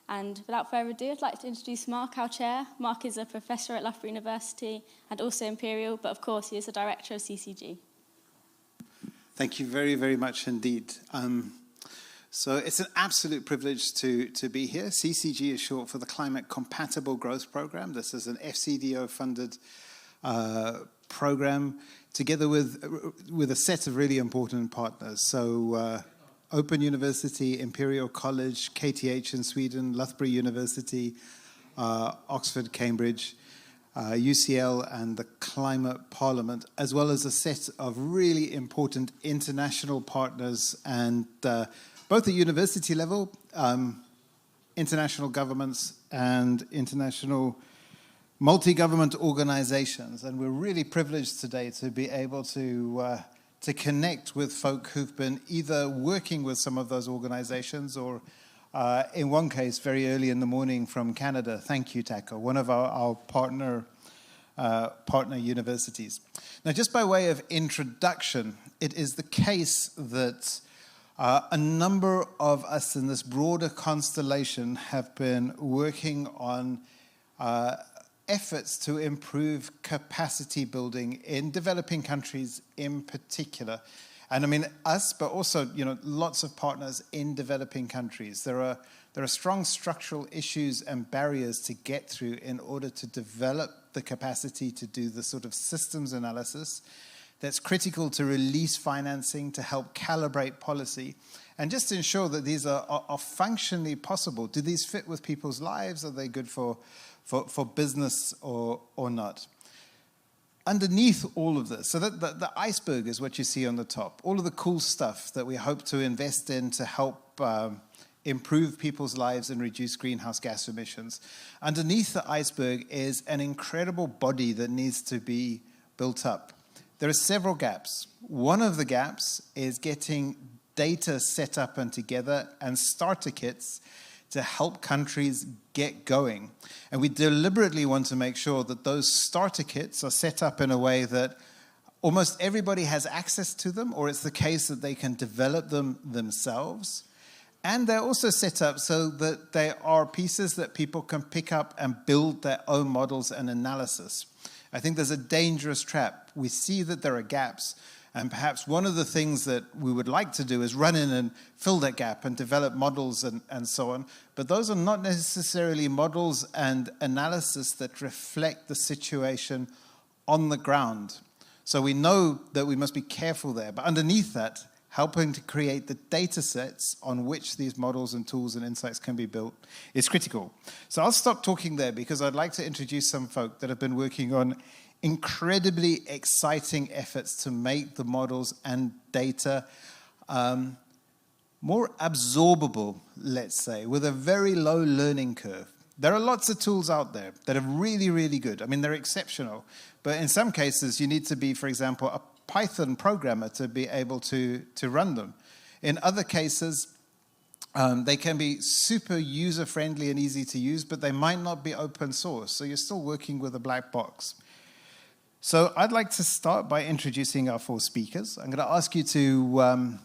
And without further ado, I'd like to introduce Mark, our chair. Mark is a professor at Loughborough University and also Imperial, but of course he is the director of CCG. Thank you very, very much indeed. So it's an absolute privilege to be here. CCG is short for the Climate Compatible Growth Program. This is an FCDO-funded program together with a set of really important partners. So Open University, Imperial College, KTH in Sweden, Loughborough University, Oxford, Cambridge, UCL and the Climate Parliament, as well as a set of really important international partners and both at university level, international governments and international multi-government organizations. And we're really privileged today to be able to connect with folk who've been either working with some of those organizations or in one case, very early in the morning from Canada. Thank you, Taco, one of our partner universities. Now, just by way of introduction, it is the case that a number of us in this broader constellation have been working on efforts to improve capacity building in developing countries in particular. And I mean us, but also, lots of partners in developing countries. There are strong structural issues and barriers to get through in order to develop the capacity to do the sort of systems analysis that's critical to release financing, to help calibrate policy, and just to ensure that these are functionally possible. Do these fit with people's lives? Are they good for business or not? Underneath all of this, so that the iceberg is what you see on the top, all of the cool stuff that we hope to invest in to help improve people's lives and reduce greenhouse gas emissions. Underneath the iceberg is an incredible body that needs to be built up. There are several gaps. One of the gaps is getting data set up and together and starter kits to help countries get going. And we deliberately want to make sure that those starter kits are set up in a way that almost everybody has access to them, or it's the case that they can develop them themselves. And they're also set up so that they are pieces that people can pick up and build their own models and analysis. I think there's a dangerous trap. We see that there are gaps, and perhaps one of the things that we would like to do is run in and fill that gap and develop models and so on. But those are not necessarily models and analysis that reflect the situation on the ground. So we know that we must be careful there. But underneath that, helping to create the data sets on which these models and tools and insights can be built is critical. So I'll stop talking there because I'd like to introduce some folk that have been working on incredibly exciting efforts to make the models and data more absorbable, let's say, with a very low learning curve. There are lots of tools out there that are really, really good. I mean, they're exceptional. But in some cases, you need to be, for example, a Python programmer to be able to run them. In other cases, they can be super user-friendly and easy to use, but they might not be open source. So you're still working with a black box. So I'd like to start by introducing our four speakers. I'm going to ask you to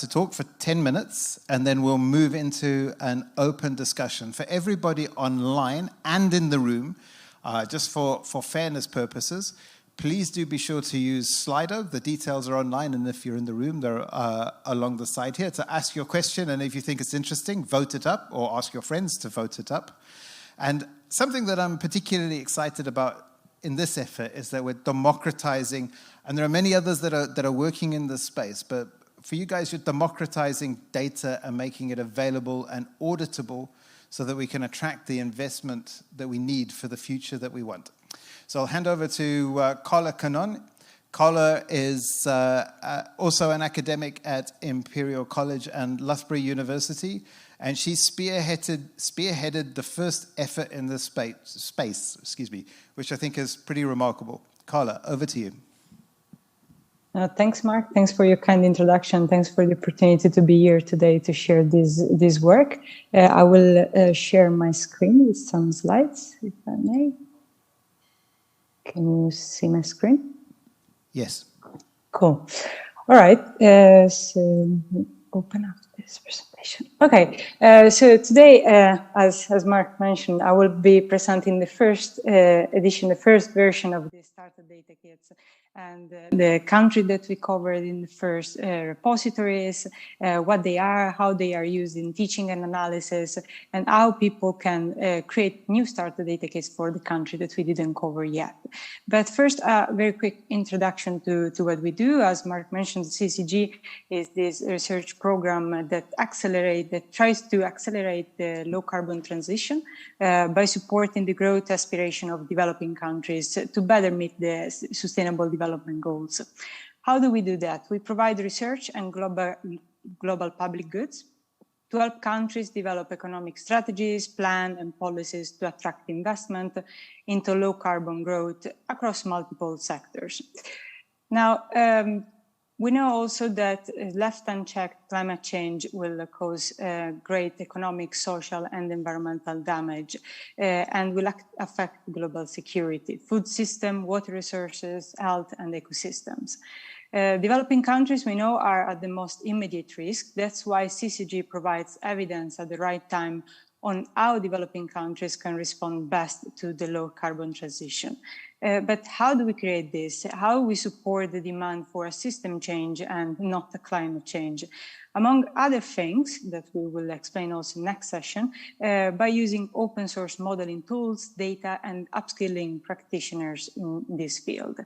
talk for 10 minutes, and then we'll move into an open discussion. For everybody online and in the room, just for fairness purposes, please do be sure to use Slido. The details are online, and if you're in the room, they're along the side here to ask your question. And if you think it's interesting, vote it up or ask your friends to vote it up. And something that I'm particularly excited about in this effort is that we're democratizing, and there are many others that are working in this space, but for you guys, you're democratizing data and making it available and auditable so that we can attract the investment that we need for the future that we want. So I'll hand over to Carla Cannone. Carla is also an academic at Imperial College and Loughborough University, and she spearheaded the first effort in this space, which I think is pretty remarkable. Carla, over to you. Thanks, Mark. Thanks for your kind introduction. Thanks for the opportunity to be here today to share this work. I will share my screen with some slides, if I may. Can you see my screen? Yes. Cool. All right. So open up this presentation. Okay, so today, as Mark mentioned, I will be presenting the first edition, the first version of the Starter Data Kits, and the country that we covered in the first repositories, what they are, how they are used in teaching and analysis, and how people can create new Starter Data Kits for the country that we didn't cover yet. But first, a very quick introduction to what we do. As Mark mentioned, CCG is this research program that tries to accelerate the low carbon transition by supporting the growth aspiration of developing countries to better meet the sustainable development goals. How do we do that? We provide research and global public goods to help countries develop economic strategies, plan and policies to attract investment into low carbon growth across multiple sectors. Now, we know also that left unchecked climate change will cause great economic, social, and environmental damage and will affect global security, food system, water resources, health, and ecosystems. Developing countries, we know, are at the most immediate risk. That's why CCG provides evidence at the right time on how developing countries can respond best to the low carbon transition. But how do we create this? How we support the demand for a system change and not a climate change? Among other things that we will explain also next session, by using open source modeling tools, data, and upskilling practitioners in this field.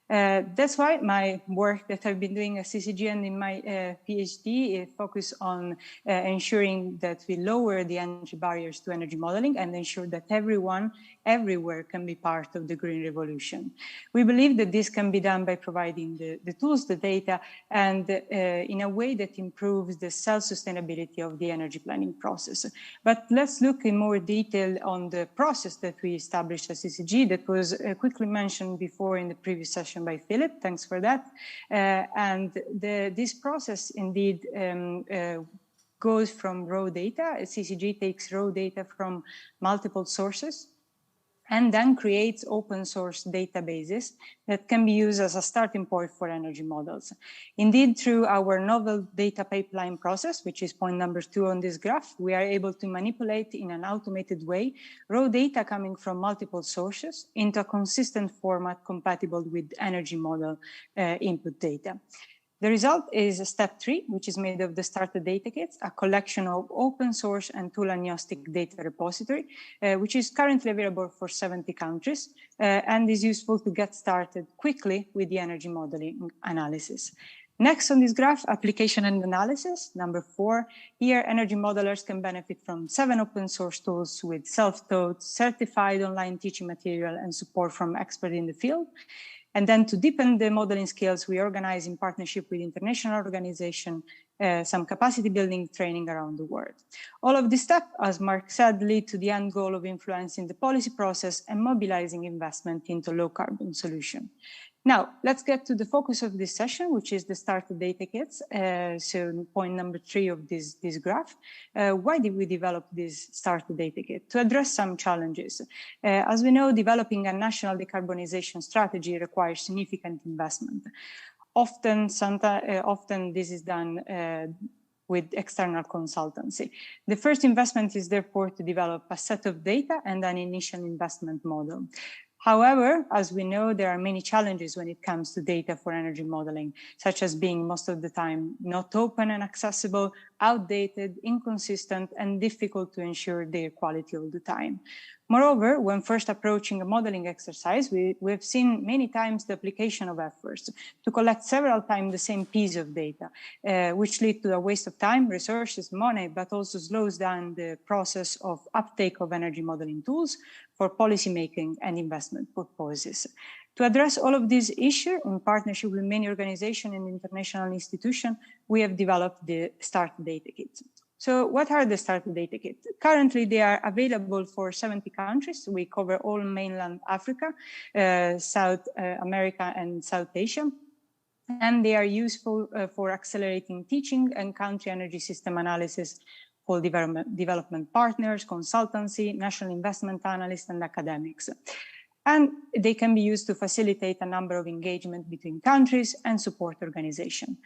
That's why my work that I've been doing at CCG and in my PhD focus on ensuring that we lower the entry barriers to energy modeling and ensure that everyone, everywhere can be part of the green revolution. We believe that this can be done by providing the tools, the data, and in a way that improves the self-sustainability of the energy planning process. But let's look in more detail on the process that we established at CCG that was quickly mentioned before in the previous session by Philip. Thanks for that. This process indeed goes from raw data. CCG takes raw data from multiple sources and then creates open source databases that can be used as a starting point for energy models. Indeed, through our novel data pipeline process, which is point number 2 on this graph, we are able to manipulate in an automated way raw data coming from multiple sources into a consistent format compatible with energy model input data. The result is step 3, which is made of the Starter Datakits, a collection of open source and tool agnostic data repository, which is currently available for 70 countries and is useful to get started quickly with the energy modeling analysis. Next on this graph, application and analysis, number 4. Here, energy modelers can benefit from 7 open source tools with self-taught, certified online teaching material and support from experts in the field. And then to deepen the modeling skills, we organize in partnership with international organizations some capacity building training around the world. All of this step, as Mark said, lead to the end goal of influencing the policy process and mobilizing investment into low carbon solution. Now, let's get to the focus of this session, which is the Starter Data Kits. So point number 3 of this graph. Why did we develop this Starter Data Kit? To address some challenges. As we know, developing a national decarbonization strategy requires significant investment. Often this is done with external consultancy. The first investment is therefore to develop a set of data and an initial investment model. However, as we know, there are many challenges when it comes to data for energy modeling, such as being most of the time not open and accessible, outdated, inconsistent, and difficult to ensure their quality all the time. Moreover, when first approaching a modeling exercise, we've seen many times the application of efforts to collect several times the same piece of data, which lead to a waste of time, resources, money, but also slows down the process of uptake of energy modeling tools for policymaking and investment purposes. To address all of these issues, in partnership with many organizations and international institutions, we have developed the Starter Data Kits. So what are the Starter Data Kits? Currently, they are available for 70 countries. We cover all mainland Africa, South America, and South Asia. And they are useful for accelerating teaching and country energy system analysis for development partners, consultancy, national investment analysts, and academics. And they can be used to facilitate a number of engagement between countries and support organizations.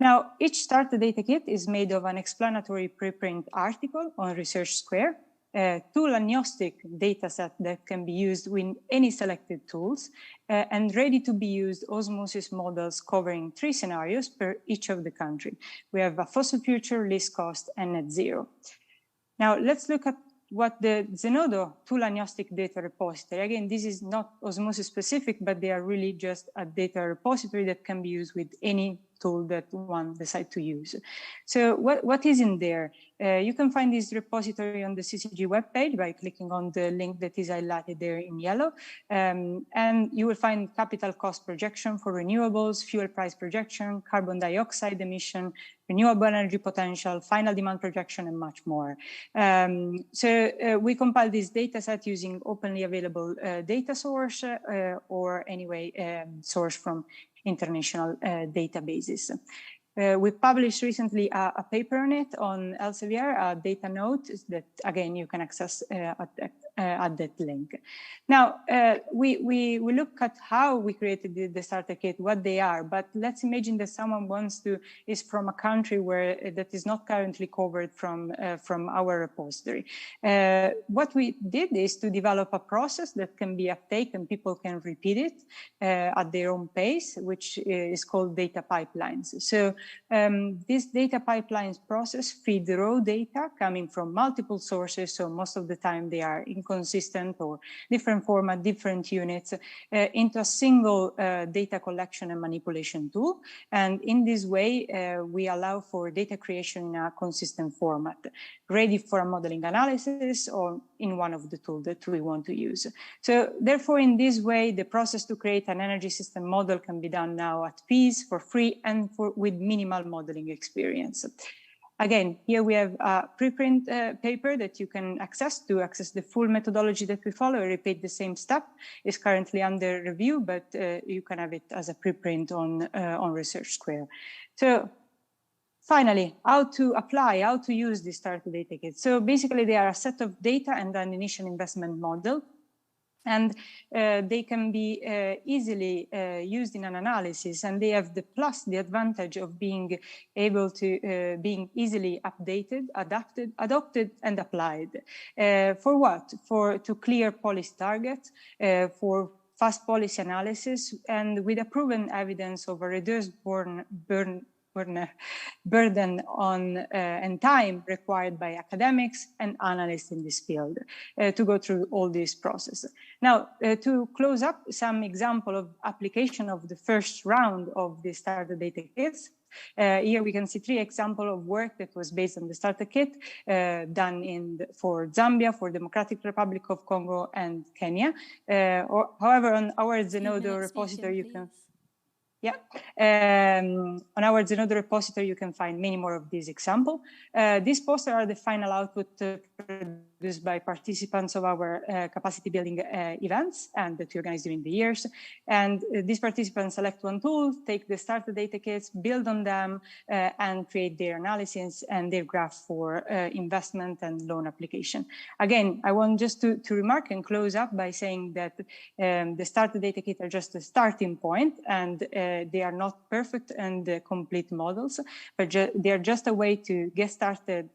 Now, each Starter Data Kit is made of an explanatory preprint article on Research Square, a tool-agnostic dataset that can be used with any selected tools, and ready-to-be-used osmosis models covering 3 scenarios per each of the country. We have a fossil future, least cost, and net zero. Now, let's look at what the Zenodo tool-agnostic data repository. Again, this is not osmosis specific, but they are really just a data repository that can be used with any tool that one decides to use. So what is in there? You can find this repository on the CCG webpage by clicking on the link that is highlighted there in yellow. And you will find capital cost projection for renewables, fuel price projection, carbon dioxide emission, renewable energy potential, final demand projection, and much more. So we compile this data set using openly available data source or anyway source from international databases. We published recently a paper on it on Elsevier, a data note that, again, you can access at that link. Now, we look at how we created the starter kit, what they are, but let's imagine that someone is from a country where that is not currently covered from our repository. What we did is to develop a process that can be updated and people can repeat it at their own pace, which is called data pipelines. So this data pipelines process feed the raw data coming from multiple sources. So most of the time they are inconsistent or different format, different units into a single data collection and manipulation tool. And in this way, we allow for data creation in a consistent format, ready for a modeling analysis or in one of the tools that we want to use. So therefore, in this way, the process to create an energy system model can be done now at peace for free and with minimal modeling experience. Again, here we have a preprint paper that you can access the full methodology that we follow. I repeat the same step. It's currently under review, but you can have it as a preprint on Research Square. So finally, how to use this Starter Data Kit. So basically, they are a set of data and an initial investment model. And they can be easily used in an analysis, and they have the advantage of being able to being easily updated, adopted, and applied. For what? To clear policy targets, for fast policy analysis, and with a proven evidence of a reduced burden on and time required by academics and analysts in this field to go through all this process. Now, to close up some example of application of the first round of the Starter Data Kits. Here we can see 3 examples of work that was based on the Starter Kit done for Zambia, for Democratic Republic of Congo, and Kenya. However, on our Zenodo repository, you can. Yeah, on our Zenodo repository, you can find many more of these examples. These posters are the final output produced by participants of our capacity building events and that we organize during the years. And these participants select one tool, take the Starter Data Kits, build on them, and create their analysis and their graph for investment and loan application. Again, I want just to remark and close up by saying that the Starter Data Kits are just a starting point, and they are not perfect and complete models, but they are just a way to get started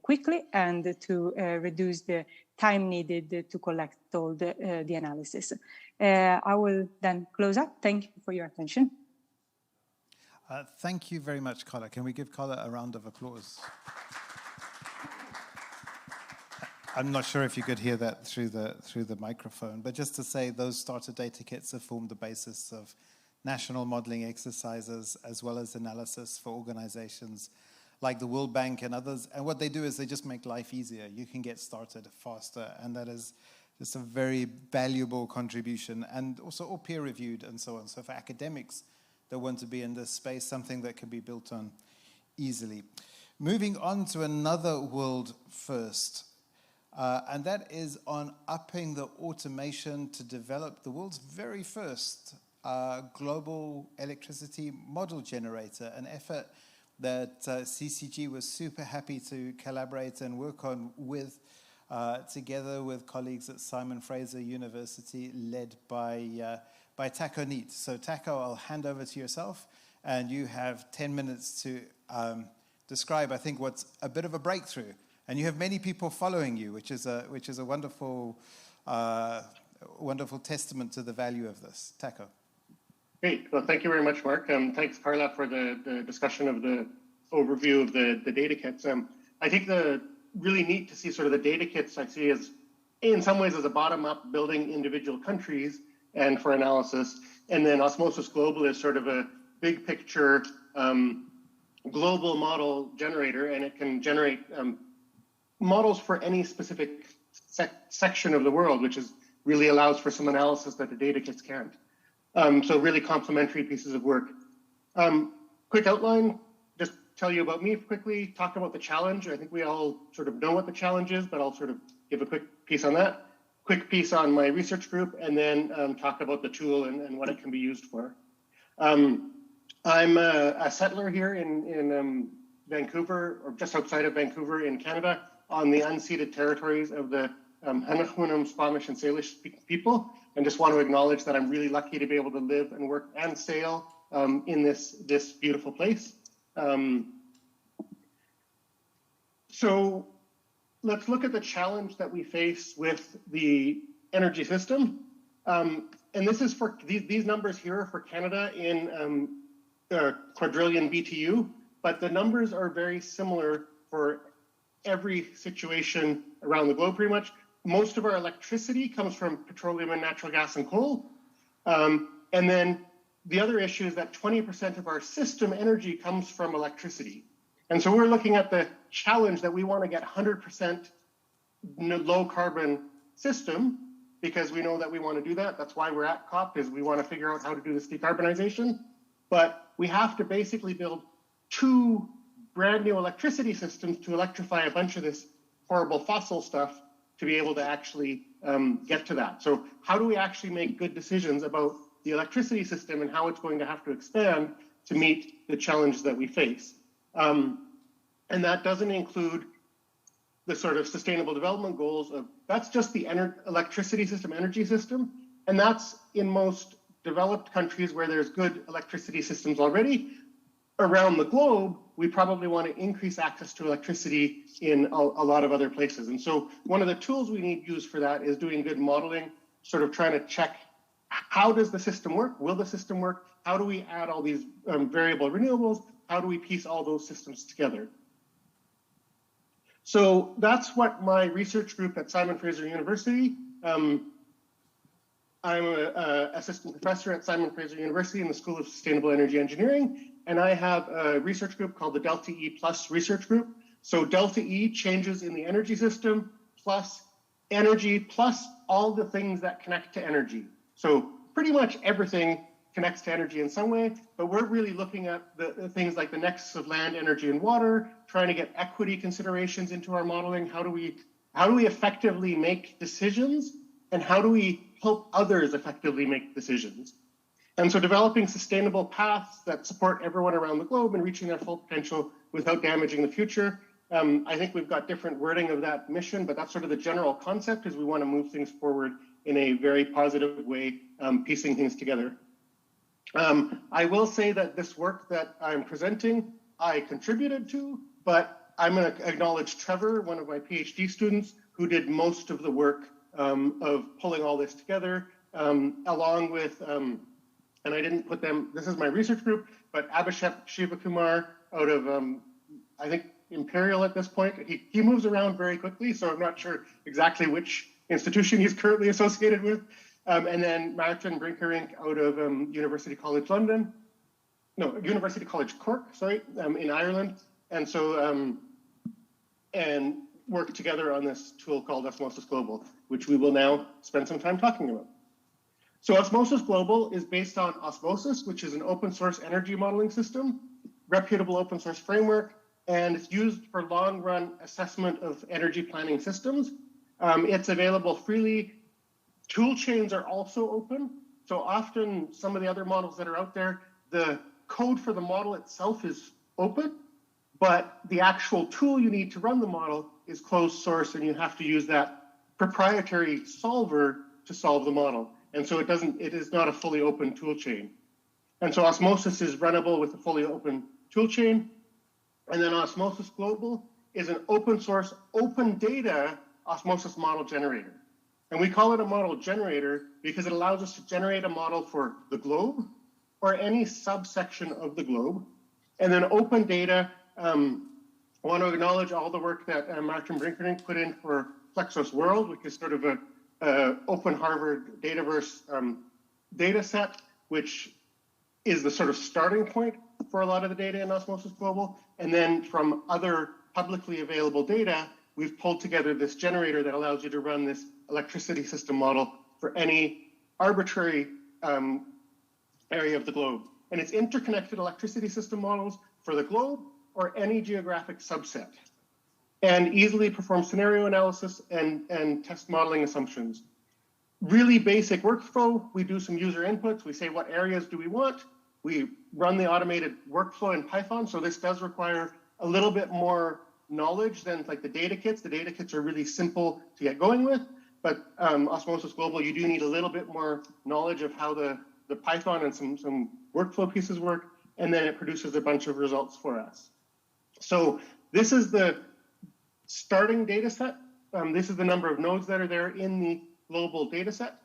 quickly and to reduce the time needed to collect all the analysis. I will then close up. Thank you for your attention. Thank you very much, Carla. Can we give Carla a round of applause? I'm not sure if you could hear that through the microphone, but just to say those Starter Data Kits have formed the basis of national modeling exercises as well as analysis for organizations like the World Bank and others. And what they do is they just make life easier. You can get started faster, and that is just a very valuable contribution, and also all peer-reviewed and so on. So for academics that want to be in this space, something that can be built on easily. Moving on to another world first, and that is on upping the automation to develop the world's very first global electricity model generator, an effort that CCG was super happy to collaborate and work on with, together with colleagues at Simon Fraser University, led by Taco Neat. So Taco, I'll hand over to yourself, and you have 10 minutes to describe, I think, what's a bit of a breakthrough. And you have many people following you, which is a wonderful, wonderful testament to the value of this. Taco. Great. Well, thank you very much, Mark. Thanks, Carla, for the discussion of the overview of the data kits. I think the really neat to see sort of the data kits I see as, in some ways, as a bottom-up building individual countries and for analysis. And then Osmosis Global is sort of a big picture global model generator, and it can generate models for any specific section of the world, which is really allows for some analysis that the data kits can't. So really complementary pieces of work. Quick outline, just tell you about me quickly, talk about the challenge. I think we all sort of know what the challenge is, but I'll sort of give a quick piece on that. Quick piece on my research group, and then talk about the tool and what it can be used for. I'm a settler here in Vancouver, or just outside of Vancouver in Canada, on the unceded territories of the Hanukkah, Squamish, and Salish people, and just want to acknowledge that I'm really lucky to be able to live and work and sail in this beautiful place. So let's look at the challenge that we face with the energy system. And this is for, these numbers here are for Canada in quadrillion BTU, but the numbers are very similar for every situation around the globe pretty much. Most of our electricity comes from petroleum and natural gas and coal. And then the other issue is that 20% of our system energy comes from electricity. And so we're looking at the challenge that we want to get 100% low carbon system, because we know that we want to do that. That's why we're at COP, is we want to figure out how to do this decarbonization. But we have to basically build 2 brand new electricity systems to electrify a bunch of this horrible fossil stuff to be able to actually get to that. So how do we actually make good decisions about the electricity system and how it's going to have to expand to meet the challenges that we face? And that doesn't include the sort of sustainable development goals of, that's just the electricity system, energy system. And that's in most developed countries where there's good electricity systems already. Around the globe, we probably want to increase access to electricity in a lot of other places. And so one of the tools we need to use for that is doing good modeling, sort of trying to check, how does the system work? Will the system work? How do we add all these variable renewables? How do we piece all those systems together? So that's what my research group at Simon Fraser University. I'm an assistant professor at Simon Fraser University in the School of Sustainable Energy Engineering, and I have a research group called the Delta E Plus Research Group. So Delta E, changes in the energy system, plus energy, plus all the things that connect to energy. So pretty much everything connects to energy in some way, but we're really looking at the things like the nexus of land, energy, and water, trying to get equity considerations into our modeling. How do we effectively make decisions, and how do we help others effectively make decisions? And so developing sustainable paths that support everyone around the globe and reaching their full potential without damaging the future. I think we've got different wording of that mission, but that's sort of the general concept, is we want to move things forward in a very positive way, piecing things together. I will say that this work that I'm presenting, I contributed to, but I'm going to acknowledge Trevor, one of my PhD students, who did most of the work of pulling all this together, along with, and I didn't put them, this is my research group, but Abhishek Shivakumar out of, I think, Imperial at this point. He moves around very quickly, so I'm not sure exactly which institution he's currently associated with. And then Martin Brinkerink out of University College London. No, University College Cork, sorry, in Ireland. And so, and work together on this tool called Osmosis Global, which we will now spend some time talking about. So Osmosis Global is based on Osmosis, which is an open source energy modeling system, reputable open source framework, and it's used for long run assessment of energy planning systems. It's available freely. Tool chains are also open. So often some of the other models that are out there, the code for the model itself is open, but the actual tool you need to run the model is closed source, and you have to use that proprietary solver to solve the model. And so it is not a fully open tool chain. And so Osmosis is runnable with a fully open toolchain. And then Osmosis Global is an open source, open data osmosis model generator. And we call it a model generator because it allows us to generate a model for the globe or any subsection of the globe. And then open data, I want to acknowledge all the work that Martin Brinkernink put in for Plexos World, which is sort of a open Harvard Dataverse data set, which is the sort of starting point for a lot of the data in Osmosis Global. And then from other publicly available data, we've pulled together this generator that allows you to run this electricity system model for any arbitrary area of the globe. And it's interconnected electricity system models for the globe or any geographic subset, and easily perform scenario analysis and test modeling assumptions. Really basic workflow. We do some user inputs. We say, what areas do we want? We run the automated workflow in Python. So this does require a little bit more knowledge than like the data kits. The data kits are really simple to get going with, but Osmosis Global, you do need a little bit more knowledge of how the Python and some workflow pieces work, and then it produces a bunch of results for us. So this is the starting data set. This is the number of nodes that are there in the global data set.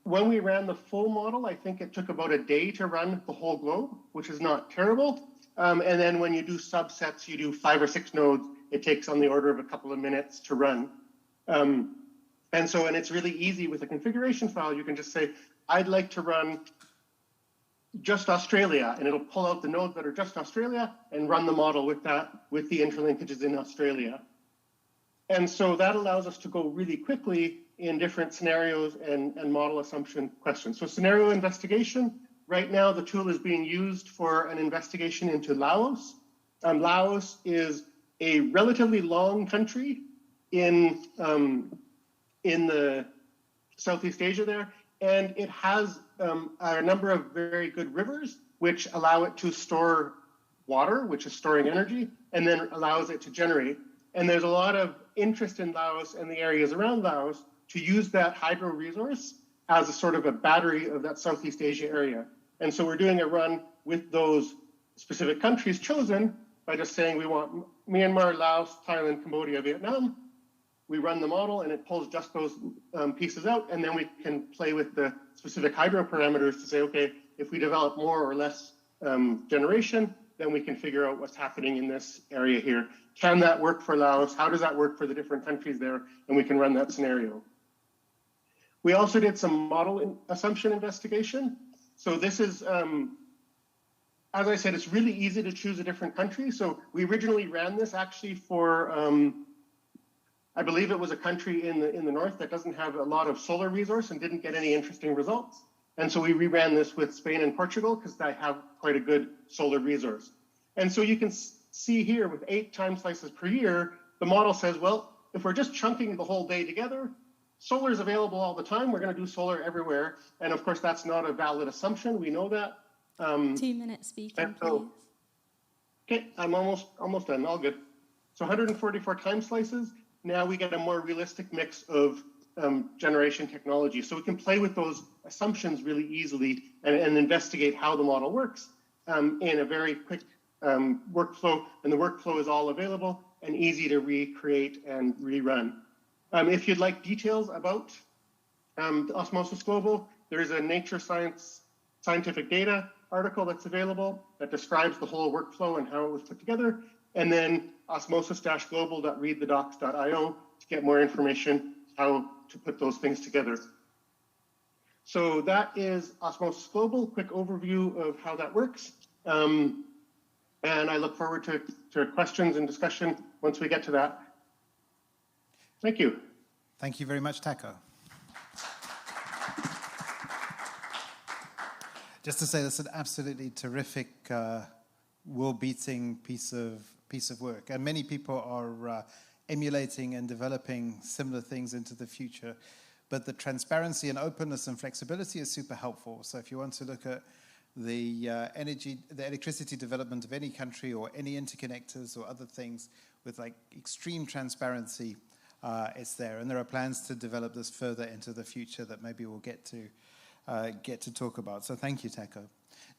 When we ran the full model, I think it took about a day to run the whole globe, which is not terrible. And then when you do subsets, you do 5 or 6 nodes, it takes on the order of a couple of minutes to run. And it's really easy with a configuration file. You can just say, I'd like to run just Australia, and it'll pull out the nodes that are just Australia and run the model with that, with the interlinkages in Australia. And so that allows us to go really quickly in different scenarios and model assumption questions. So scenario investigation, right now the tool is being used for an investigation into Laos. Laos is a relatively long country in the Southeast Asia there, and it has a number of very good rivers which allow it to store water, which is storing energy, and then allows it to generate. And there's a lot of interest in Laos and the areas around Laos to use that hydro resource as a sort of a battery of that Southeast Asia area. And so we're doing a run with those specific countries chosen by just saying we want Myanmar, Laos, Thailand, Cambodia, Vietnam. We run the model and it pulls just those pieces out, and then we can play with the specific hydro parameters to say, okay, if we develop more or less generation, then we can figure out what's happening in this area here. Can that work for Laos? How does that work for the different countries there? And we can run that scenario. We also did some model assumption investigation. So this is, as I said, it's really easy to choose a different country. So we originally ran this actually for, I believe it was a country in the north that doesn't have a lot of solar resource and didn't get any interesting results. And so we reran this with Spain and Portugal because they have quite a good solar resource. And so you can see here with 8 time slices per year, the model says, well, if we're just chunking the whole day together, solar is available all the time. We're going to do solar everywhere. And of course, that's not a valid assumption. We know that. 2 minutes speaking, please. Okay, I'm almost done. All good. So 144 time slices. Now we get a more realistic mix of generation technology. So we can play with those assumptions really easily and investigate how the model works in a very quick workflow. And the workflow is all available and easy to recreate and rerun. If you'd like details about Osmosis Global, there's a Nature Scientific Data article that's available that describes the whole workflow and how it was put together. And then osmosis-global.readthedocs.io to get more information how to put those things together. So that is Osmosis Global, quick overview of how that works. And I look forward to questions and discussion once we get to that. Thank you. Thank you very much, Taco. Just to say, that's an absolutely terrific, world-beating piece of work, and many people are emulating and developing similar things into the future. But the transparency and openness and flexibility is super helpful. So if you want to look at the electricity development of any country or any interconnectors or other things with like extreme transparency, it's there. And there are plans to develop this further into the future that maybe we'll get to talk about. So thank you, Taco.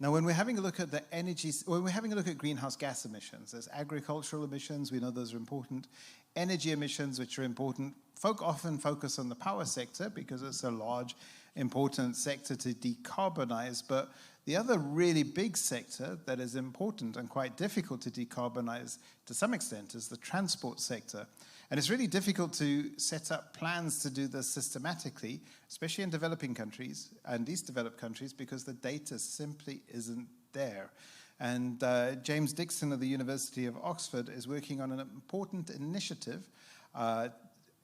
Now, when we're having a look at when we're having a look at greenhouse gas emissions, there's agricultural emissions, we know those are important, energy emissions, which are important. Folk often focus on the power sector because it's a large, important sector to decarbonize, but the other really big sector that is important and quite difficult to decarbonize to some extent is the transport sector. And it's really difficult to set up plans to do this systematically, especially in developing countries and least developed countries, because the data simply isn't there. And James Dixon of the University of Oxford is working on an important initiative.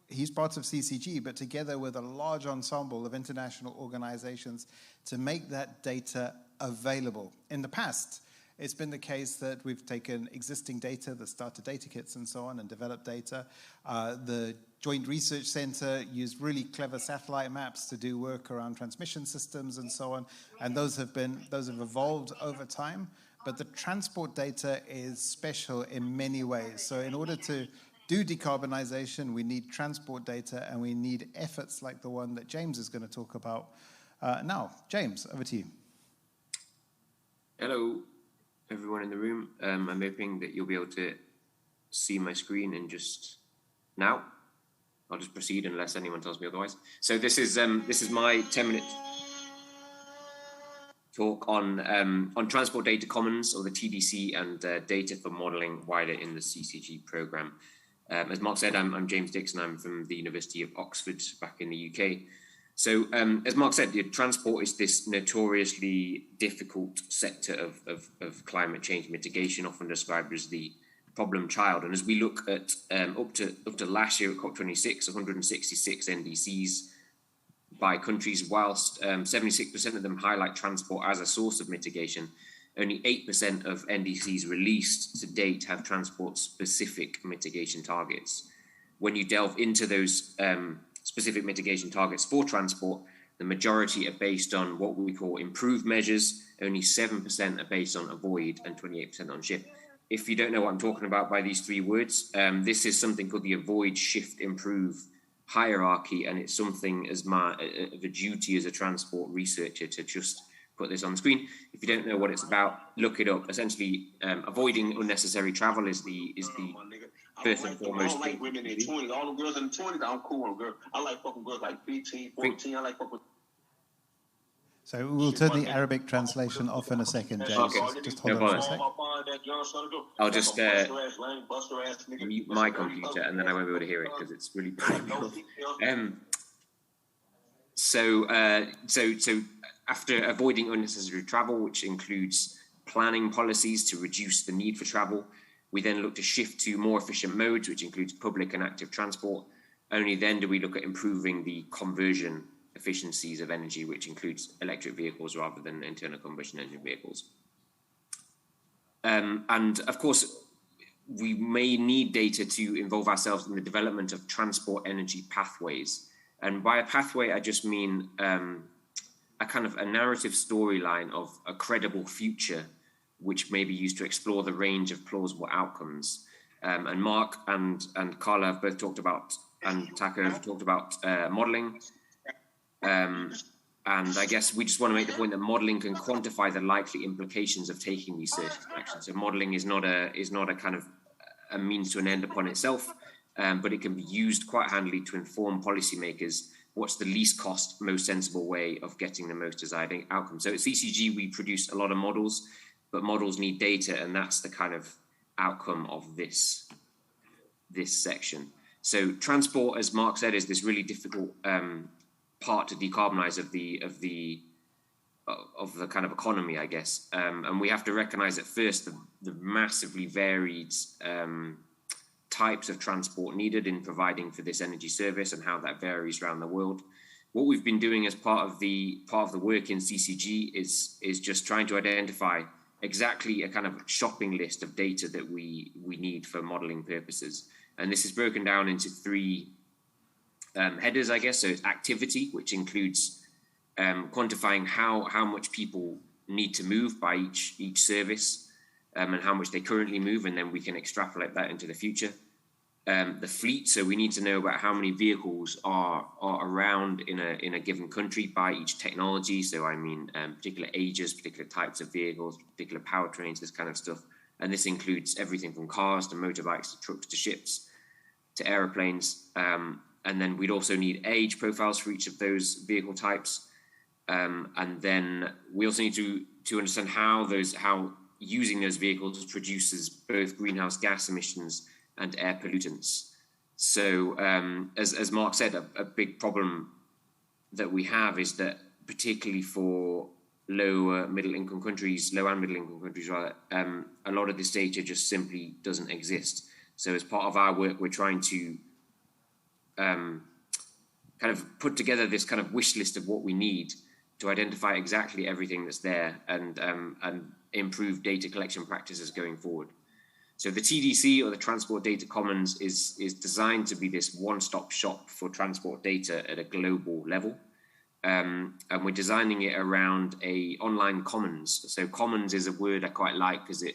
He's part of CCG, but together with a large ensemble of international organizations to make that data available. In the past, it's been the case that we've taken existing data, the Starter Datakits and so on, and developed data. The Joint Research Center used really clever satellite maps to do work around transmission systems and so on, and those have evolved over time. But the transport data is special in many ways. So in order to do decarbonization, we need transport data, and we need efforts like the one that James is going to talk about now. James, over to you. Hello, everyone in the room. I'm hoping that you'll be able to see my screen in just now. I'll just proceed unless anyone tells me otherwise. So this is my 10-minute talk on Transport Data Commons, or the TDC, and data for modelling wider in the CCG programme. As Mark said, I'm James Dixon. I'm from the University of Oxford back in the UK. So as Mark said, transport is this notoriously difficult sector of climate change mitigation, often described as the problem child. And as we look at up to last year at COP26, 166 NDCs by countries, whilst 76% of them highlight transport as a source of mitigation, only 8% of NDCs released to date have transport-specific mitigation targets. When you delve into those specific mitigation targets for transport, the majority are based on what we call improved measures. Only 7% are based on avoid, and 28% on shift. If you don't know what I'm talking about by these three words, this is something called the avoid, shift, improve hierarchy, and it's something as of a duty as a transport researcher to just put this on the screen. If you don't know what it's about, look it up. Essentially, avoiding unnecessary travel is the first and foremost. I don't like women in 20s. All the girls in the 20s, I'm cool on girls. I like fucking girls like 15, 14. I like fucking. So we'll turn the Arabic translation off in a second, James. Okay. Just hold on for a sec. I'll just mute my computer, and then I won't be able to hear it because it's really bad. So after avoiding unnecessary travel, which includes planning policies to reduce the need for travel, we then look to shift to more efficient modes, which includes public and active transport. Only then do we look at improving the conversion efficiencies of energy, which includes electric vehicles rather than internal combustion engine vehicles. And of course, we may need data to involve ourselves in the development of transport energy pathways. And by a pathway, I just mean a kind of a narrative storyline of a credible future, which may be used to explore the range of plausible outcomes. And Mark and Carla have both talked about, and Taka have talked about modelling. And I guess we just want to make the point that modelling can quantify the likely implications of taking these certain actions. So modelling is not a kind of a means to an end upon itself, but it can be used quite handily to inform policymakers what's the least cost, most sensible way of getting the most desired outcome. So at CCG, we produce a lot of models, but models need data, and that's the kind of outcome of this section. So transport, as Mark said, is this really difficult part to decarbonize of the kind of economy, I guess. And we have to recognize at first the massively varied types of transport needed in providing for this energy service and how that varies around the world. What we've been doing as part of the work in CCG is just trying to identify exactly a kind of shopping list of data that we need for modeling purposes. And this is broken down into three headers, I guess. So it's activity, which includes quantifying how much people need to move by each service and how much they currently move, and then we can extrapolate that into the future. the fleet. So we need to know about how many vehicles are around in a given country by each technology. So I mean, particular ages, particular types of vehicles, particular powertrains, this kind of stuff. And this includes everything from cars to motorbikes to trucks to ships to aeroplanes. And then we'd also need age profiles for each of those vehicle types. And then we also need to understand how using those vehicles produces both greenhouse gas emissions and air pollutants. So as Mark said, a big problem that we have is that particularly for low and middle income countries, rather, a lot of this data just simply doesn't exist. So as part of our work, we're trying to kind of put together this kind of wish list of what we need to identify exactly everything that's there and improve data collection practices going forward. So the TDC, or the Transport Data Commons, is designed to be this one-stop shop for transport data at a global level. And we're designing it around a online commons. So commons is a word I quite like because it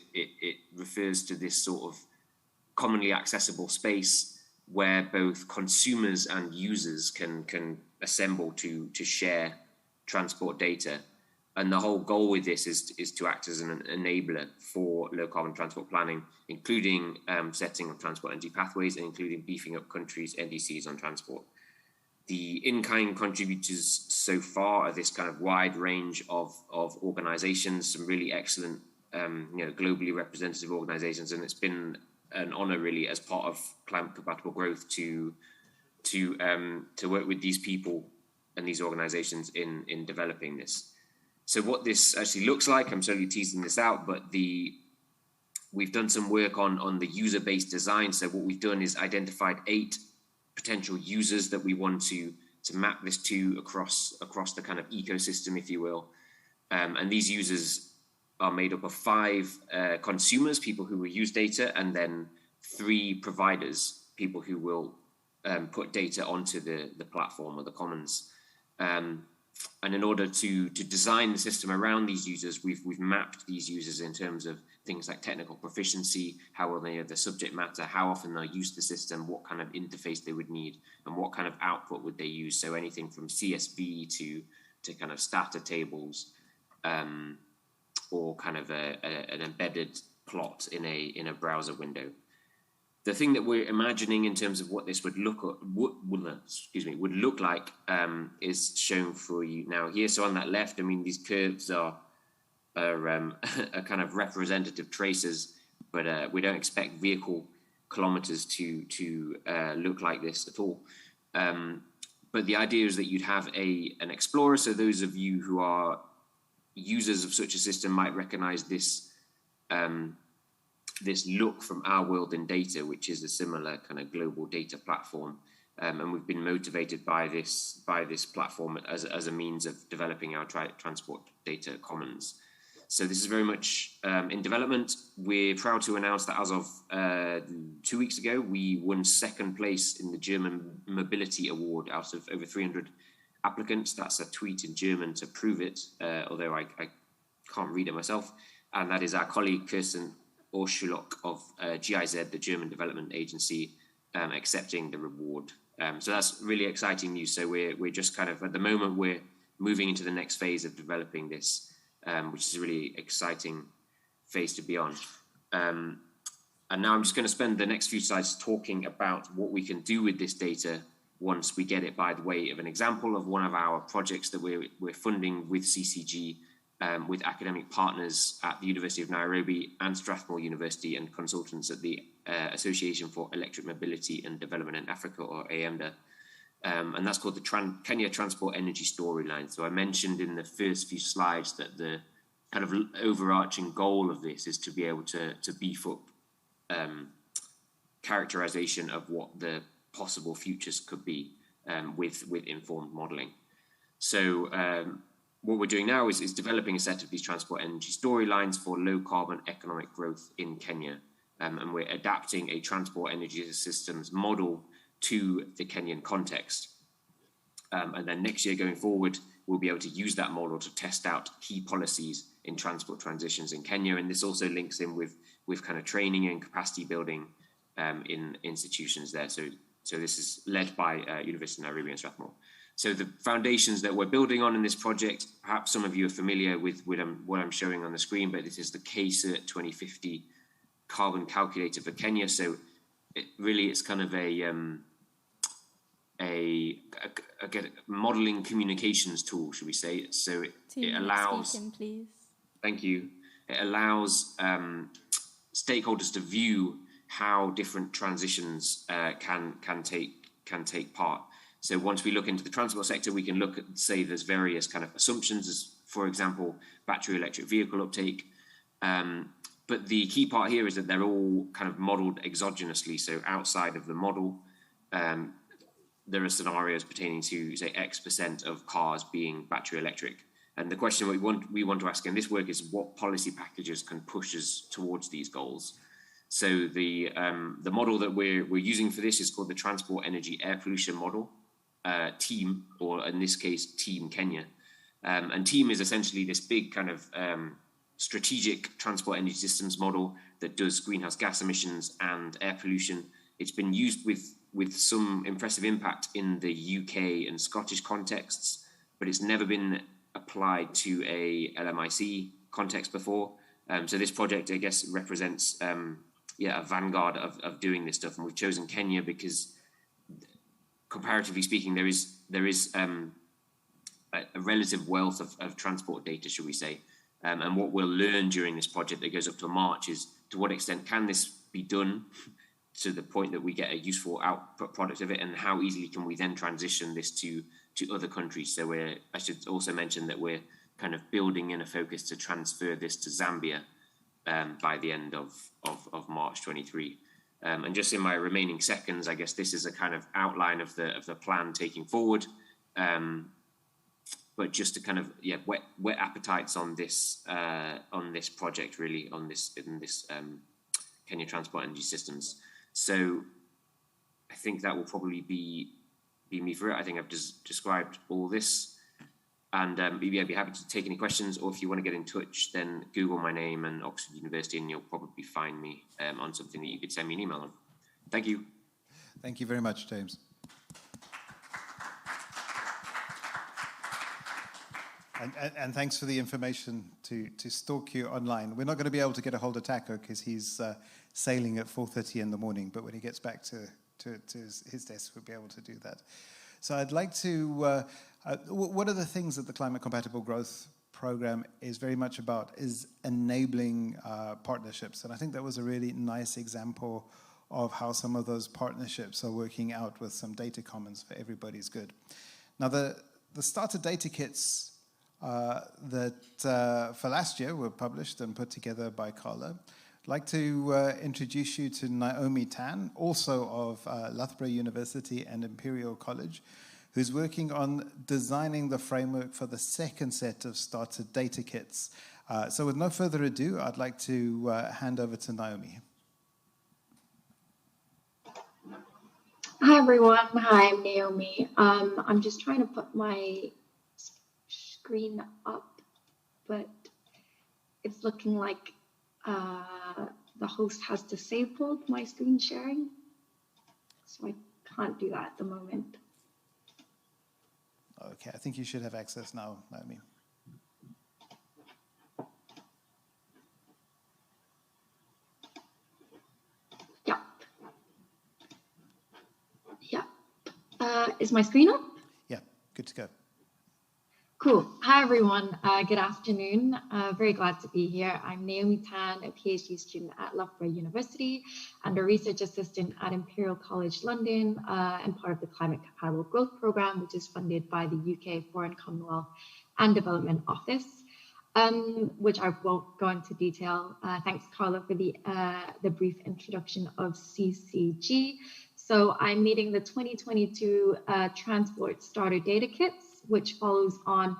refers to this sort of commonly accessible space where both consumers and users can assemble to share transport data. And the whole goal with this is to act as an enabler for low carbon transport planning, including setting of transport energy pathways and including beefing up countries' NDCs on transport. The in-kind contributors so far are this kind of wide range of organizations, some really excellent, globally representative organizations. And it's been an honor really as part of Climate Compatible Growth to work with these people and these organizations in developing this. So what this actually looks like, I'm certainly teasing this out, but we've done some work on the user-based design. So what we've done is identified 8 potential users that we want to map this to across the kind of ecosystem, if you will. And these users are made up of 5 consumers, people who will use data, and then 3 providers, people who will put data onto the platform or the commons. And in order to design the system around these users, we've mapped these users in terms of things like technical proficiency, how well they know the subject matter, how often they'll use the system, what kind of interface they would need, and what kind of output would they use. So anything from CSV to kind of starter tables, or kind of an embedded plot in a browser window. The thing that we're imagining in terms of what this would look like is shown for you now here. So on that left, I mean, these curves are kind of representative traces, but we don't expect vehicle kilometers to look like this at all. But the idea is that you'd have an explorer. So those of you who are users of such a system might recognize this this look from Our World in Data, which is a similar kind of global data platform. And we've been motivated by this platform as a means of developing our transport data commons. So this is very much in development. We're proud to announce that as of 2 weeks ago, we won 2nd place in the German Mobility Award out of over 300 applicants. That's a tweet in German to prove it, although I can't read it myself. And that is our colleague Kirsten Orschulok of GIZ, the German Development Agency, accepting the reward. So that's really exciting news. So we're just kind of, at the moment, we're moving into the next phase of developing this, which is a really exciting phase to be on. And now I'm just going to spend the next few slides talking about what we can do with this data once we get it, by the way of an example of one of our projects that we're funding with CCG, with academic partners at the University of Nairobi and Strathmore University and consultants at the Association for Electric Mobility and Development in Africa, or AEMDA. And that's called the Kenya Transport Energy Storyline. So I mentioned in the first few slides that the kind of overarching goal of this is to be able to beef up characterization of what the possible futures could be with informed modeling. So what we're doing now is developing a set of these transport energy storylines for low carbon economic growth in Kenya. And we're adapting a transport energy systems model to the Kenyan context. And then next year going forward, we'll be able to use that model to test out key policies in transport transitions in Kenya. And this also links in with kind of training and capacity building in institutions there. So this is led by University of Nairobi and Strathmore. So the foundations that we're building on in this project, perhaps some of you are familiar with what I'm showing on the screen, but this is the KCERT 2050 carbon calculator for Kenya. So it's kind of a modeling communications tool, should we say? So it allows. Speaking, please. Thank you. It allows stakeholders to view how different transitions can take part. So once we look into the transport sector, we can look at, say, there's various kind of assumptions, as, for example, battery electric vehicle uptake. But the key part here is that they're all kind of modeled exogenously. So outside of the model, there are scenarios pertaining to, say, X% of cars being battery electric. And the question we want to ask in this work is what policy packages can push us towards these goals. So the model that we're using for this is called the Transport Energy Air Pollution Model, TEAM, or in this case, TEAM Kenya. And TEAM is essentially this big kind of strategic transport energy systems model that does greenhouse gas emissions and air pollution. It's been used with some impressive impact in the UK and Scottish contexts, but it's never been applied to a LMIC context before. So this project, I guess, represents a vanguard of doing this stuff. And we've chosen Kenya because, comparatively speaking, there is a relative wealth of transport data, should we say. And what we'll learn during this project that goes up to March is to what extent can this be done to the point that we get a useful output product of it, and how easily can we then transition this to other countries. So I should also mention that we're kind of building in a focus to transfer this to Zambia by the end of March 23. And just in my remaining seconds, I guess this is a kind of outline of the plan taking forward. But just to kind of whet appetites on this project, really, in this Kenya Transport Energy Systems. So I think that will probably be me for it. I think I've just described all this, and maybe I'd be happy to take any questions, or if you want to get in touch, then Google my name and Oxford University, and you'll probably find me on something that you could send me an email on. Thank you. Thank you very much, James. And thanks for the information to stalk you online. We're not going to be able to get a hold of Taco because he's sailing at 4:30 in the morning, but when he gets back to his desk, we'll be able to do that. So I'd like to, one of the things that the Climate Compatible Growth Program is very much about is enabling partnerships. And I think that was a really nice example of how some of those partnerships are working out with some data commons for everybody's good. Now, the Starter Data Kits that for last year were published and put together by Carla. I'd like to introduce you to Naomi Tan, also of Loughborough University and Imperial College, who's working on designing the framework for the second set of Starter Data Kits. So with no further ado, I'd like to hand over to Naomi. Hi, everyone. Hi, I'm Naomi. I'm just trying to put my screen up, but it's looking like the host has disabled my screen sharing, so I can't do that at the moment. Okay, I think you should have access now, Naomi. Yeah. Is my screen up? Yeah, good to go. Cool. Hi, everyone. Good afternoon. Very glad to be here. I'm Naomi Tan, a PhD student at Loughborough University and a research assistant at Imperial College London and part of the Climate Compatible Growth Programme, which is funded by the UK Foreign Commonwealth and Development Office, which I won't go into detail. Thanks, Carla, for the brief introduction of CCG. So I'm leading the 2022 Transport Starter Data Kits, which follows on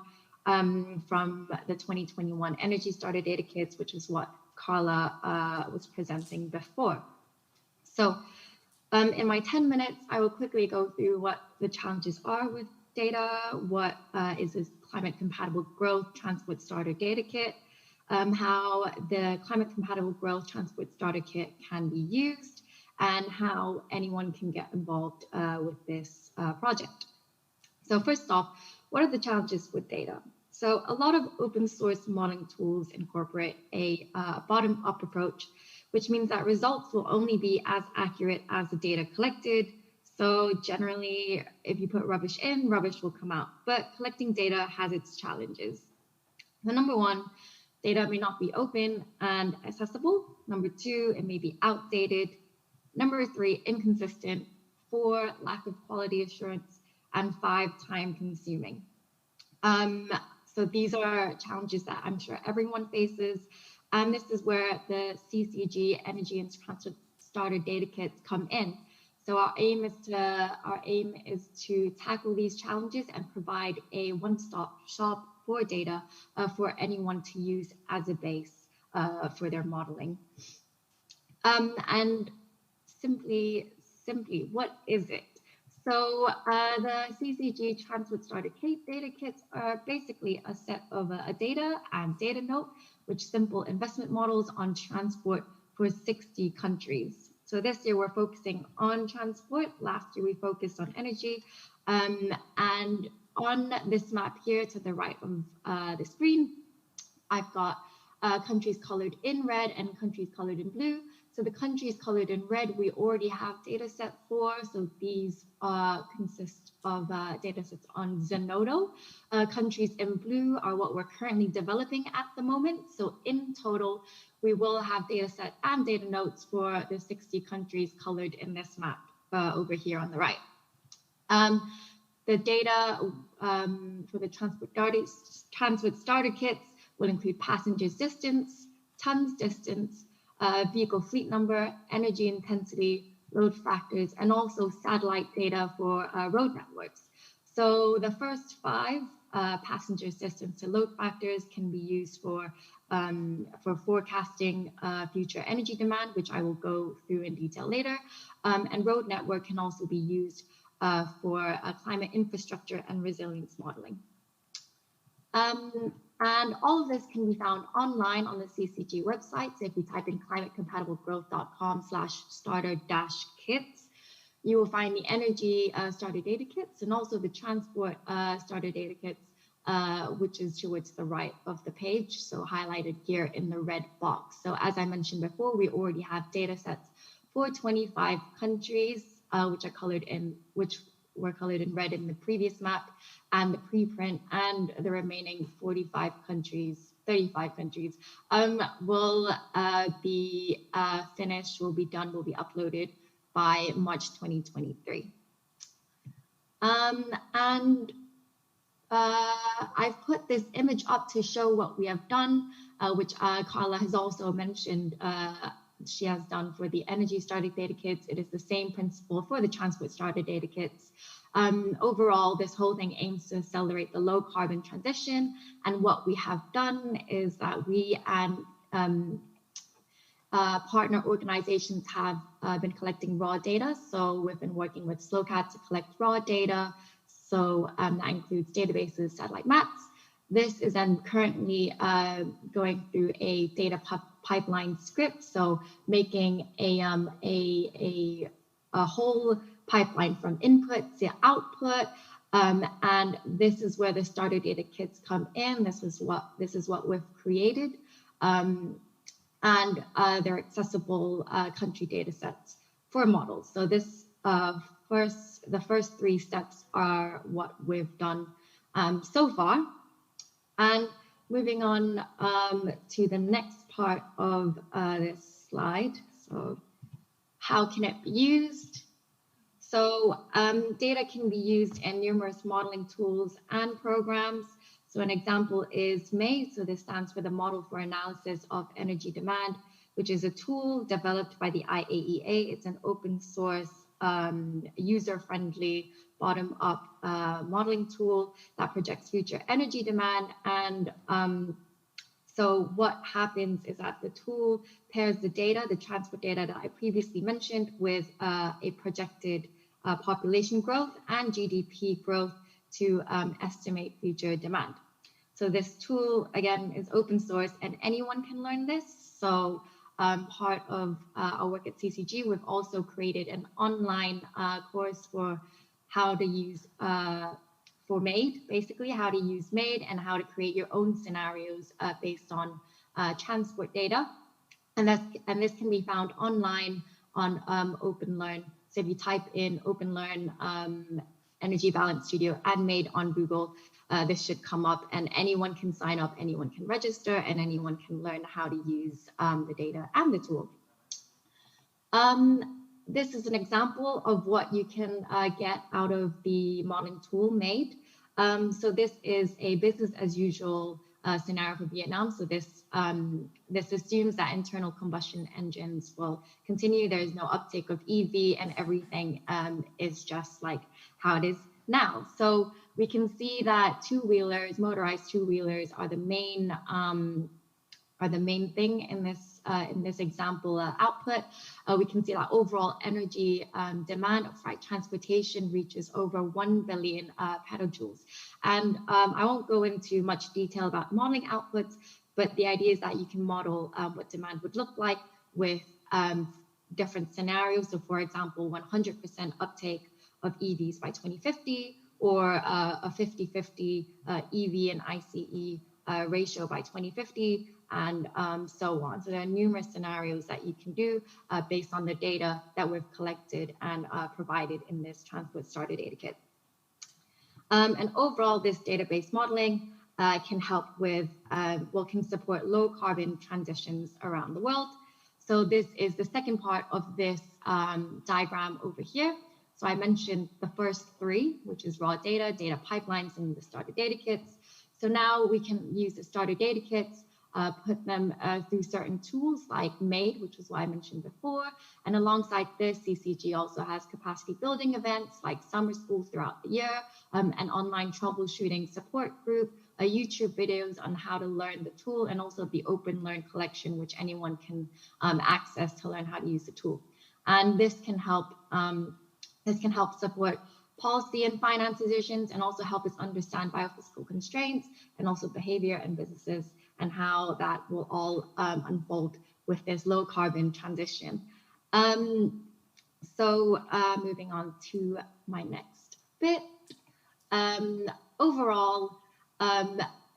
from the 2021 Energy Starter Data Kits, which is what Carla was presenting before. So in my 10 minutes, I will quickly go through what the challenges are with data, what is this Climate Compatible Growth Transport Starter Data Kit, how the Climate Compatible Growth Transport Starter Kit can be used, and how anyone can get involved with this project. So first off, what are the challenges with data? So a lot of open source modeling tools incorporate a bottom-up approach, which means that results will only be as accurate as the data collected. So generally, if you put rubbish in, rubbish will come out. But collecting data has its challenges. So number one, data may not be open and accessible. Number two, it may be outdated. Number three, inconsistent. 4, lack of quality assurance. And 5, time consuming. So these are challenges that I'm sure everyone faces. And this is where the CCG Energy and Transport Starter Data Kits come in. So our aim is to tackle these challenges and provide a one-stop shop for data for anyone to use as a base for their modeling. And simply, what is it? So the CCG Transport Starter Data Kits are basically a set of a data and data note, which simple investment models on transport for 60 countries. So this year we're focusing on transport. Last year we focused on energy. And on this map here to the right of the screen, I've got countries colored in red and countries colored in blue. So the countries colored in red, we already have data set for. So these consist of data sets on Zenodo. Countries in blue are what we're currently developing at the moment. So in total, we will have data set and data notes for the 60 countries colored in this map over here on the right. The data for the transport starter kits will include passengers distance, tons distance, vehicle fleet number, energy intensity, load factors, and also satellite data for road networks. So the first 5, passengers distance to load factors, can be used for forecasting future energy demand, which I will go through in detail later. And road network can also be used for climate infrastructure and resilience modeling. And all of this can be found online on the CCG website. So if you type in climatecompatiblegrowth.com/starter-kits, you will find the energy starter data kits and also the transport starter data kits, which is towards the right of the page, so highlighted here in the red box. So as I mentioned before, we already have data sets for 25 countries, which were colored in red in the previous map, and the preprint, and the remaining 35 countries will be finished, will be done, will be uploaded by March 2023. I've put this image up to show what we have done, which Carla has also mentioned she has done for the energy starter data kits. It is the same principle for the transport starter data kits. Overall, this whole thing aims to accelerate the low carbon transition. And what we have done is that we and partner organizations have been collecting raw data. So we've been working with SLOCAT to collect raw data. So that includes databases, satellite maps. This is then currently going through a data pipeline script, so making a whole pipeline from input to output, and this is where the starter data kits come in. This is what we've created, and they're accessible country data sets for models. So this the first 3 steps are what we've done so far. And moving on to the next part of this slide. So how can it be used? So data can be used in numerous modeling tools and programs. So an example is MAIS. So this stands for the Model for Analysis of Energy Demand, which is a tool developed by the IAEA. It's an open source, user-friendly, bottom-up modeling tool that projects future energy demand. And so what happens is that the tool pairs the data, the transport data that I previously mentioned, with a projected population growth and GDP growth to estimate future demand. So this tool, again, is open source and anyone can learn this. So part of our work at CCG, we've also created an online course for how to use for MADE, basically how to use MADE and how to create your own scenarios based on transport data. And this can be found online on OpenLearn. So if you type in OpenLearn Energy Balance Studio and MADE on Google, this should come up, and anyone can sign up, anyone can register, and anyone can learn how to use the data and the tool. This is an example of what you can get out of the modeling tool MADE. So this is a business as usual scenario for Vietnam. So this assumes that internal combustion engines will continue. There is no uptake of EV, and everything is just like how it is now. So we can see that two-wheelers, motorized two-wheelers, are the main thing in this example output. We can see that overall energy demand of freight transportation reaches over 1 billion petajoules. And I won't go into much detail about modeling outputs, but the idea is that you can model what demand would look like with different scenarios. So for example, 100% uptake of EVs by 2050, or a 50-50 EV and ICE ratio by 2050, and so on. So there are numerous scenarios that you can do based on the data that we've collected and provided in this Transport Starter Data Kit. And overall, this database modeling can help with, can support low carbon transitions around the world. So this is the second part of this diagram over here. So I mentioned the first three, which is raw data, data pipelines, and the starter data kits. So now we can use the starter data kits, put them through certain tools like MADE, which is what I mentioned before. And alongside this, CCG also has capacity building events like summer schools throughout the year, an online troubleshooting support group, YouTube videos on how to learn the tool, and also the OpenLearn collection, which anyone can access to learn how to use the tool. And this can help support policy and finance decisions, and also help us understand biophysical constraints and also behavior in businesses, and how that will all unfold with this low carbon transition. Moving on to my next bit. Overall,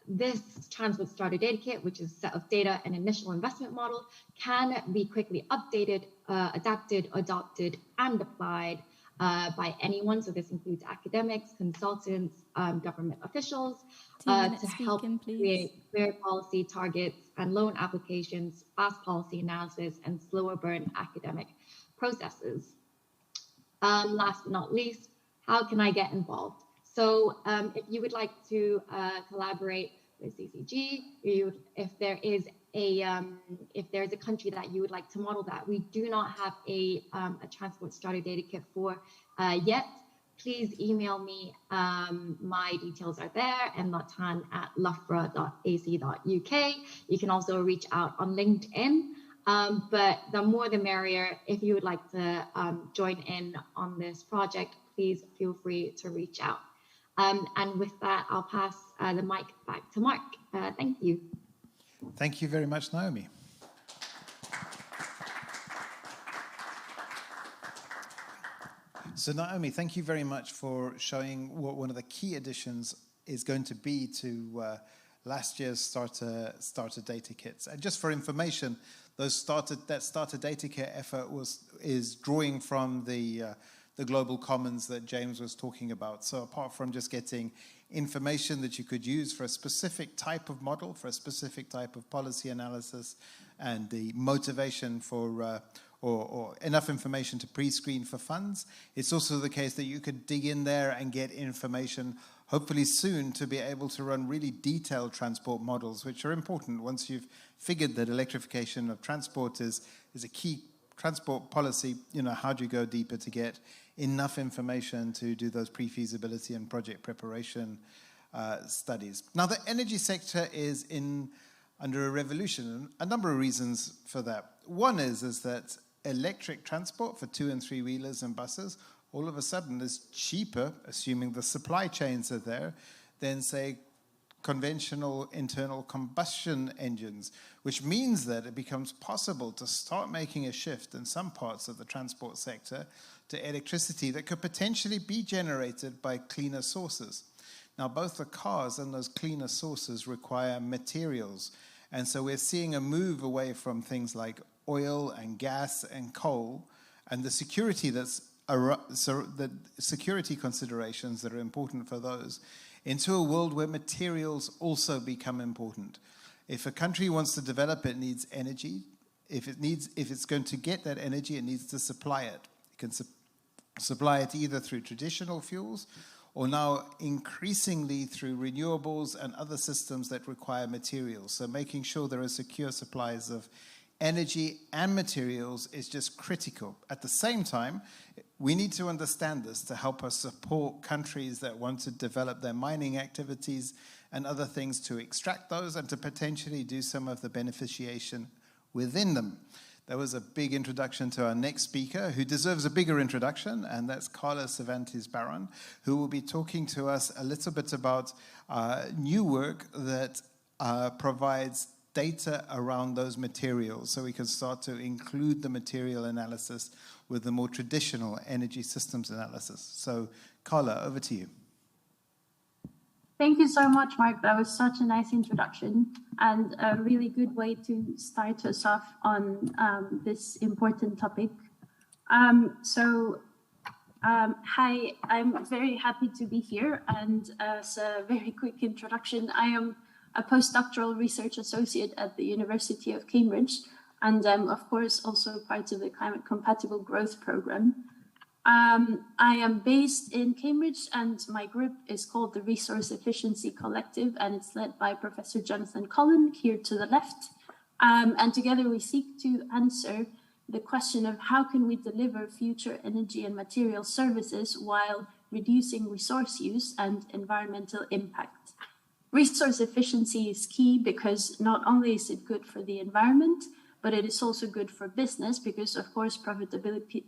this Transport Starter Data Kit, which is a set of data and initial investment model, can be quickly updated, adapted, adopted, and applied by anyone. So this includes academics, consultants, government officials, to help create clear policy targets and loan applications, fast policy analysis, and slower burn academic processes. Last but not least, how can I get involved? So if you would like to collaborate with CCG, if there's a country that you would like to model that we do not have a Transport Starter Data Kit for yet, please email me. My details are there, and latan@loughborough.ac.uk. You can also reach out on LinkedIn, but the more the merrier. If you would like to join in on this project, please feel free to reach out. And with that, I'll pass the mic back to Mark. Thank you. Thank you very much, Naomi. So Naomi, thank you very much for showing what one of the key additions is going to be to last year's Starter Data Kits. And just for information, that Starter Data Kit effort is drawing from the global commons that James was talking about. So apart from just getting information that you could use for a specific type of model, for a specific type of policy analysis, and the motivation for or enough information to pre-screen for funds, it's also the case that you could dig in there and get information, hopefully soon, to be able to run really detailed transport models, which are important once you've figured that electrification of transport is a key transport policy. How do you go deeper to get enough information to do those pre-feasibility and project preparation studies? Now, the energy sector is under a revolution, a number of reasons for that. One is that electric transport for 2- and 3-wheelers and buses all of a sudden is cheaper, assuming the supply chains are there, than, say, conventional internal combustion engines, which means that it becomes possible to start making a shift in some parts of the transport sector to electricity that could potentially be generated by cleaner sources. Now, both the cars and those cleaner sources require materials. And so we're seeing a move away from things like oil and gas and coal and the security the security considerations that are important for those into a world where materials also become important. If a country wants to develop, it needs energy. If it's going to get that energy, it needs to supply it. It can supply it either through traditional fuels or now increasingly through renewables and other systems that require materials. So making sure there are secure supplies of energy and materials is just critical. At the same time, we need to understand this to help us support countries that want to develop their mining activities and other things to extract those and to potentially do some of the beneficiation within them. That was a big introduction to our next speaker, who deserves a bigger introduction, and that's Carla Cervantes-Barron, who will be talking to us a little bit about new work that provides data around those materials, so we can start to include the material analysis with the more traditional energy systems analysis. So, Carla, over to you. Thank you so much, Mark. That was such a nice introduction and a really good way to start us off on this important topic. Hi, I'm very happy to be here, and as a very quick introduction, I am a postdoctoral research associate at the University of Cambridge, and I'm of course also part of the Climate Compatible Growth Programme. I am based in Cambridge, and my group is called the Resource Efficiency Collective, and it's led by Professor Jonathan Cullen here to the left. And together we seek to answer the question of how can we deliver future energy and material services while reducing resource use and environmental impact. Resource efficiency is key because not only is it good for the environment, but it is also good for business because, of course, profitability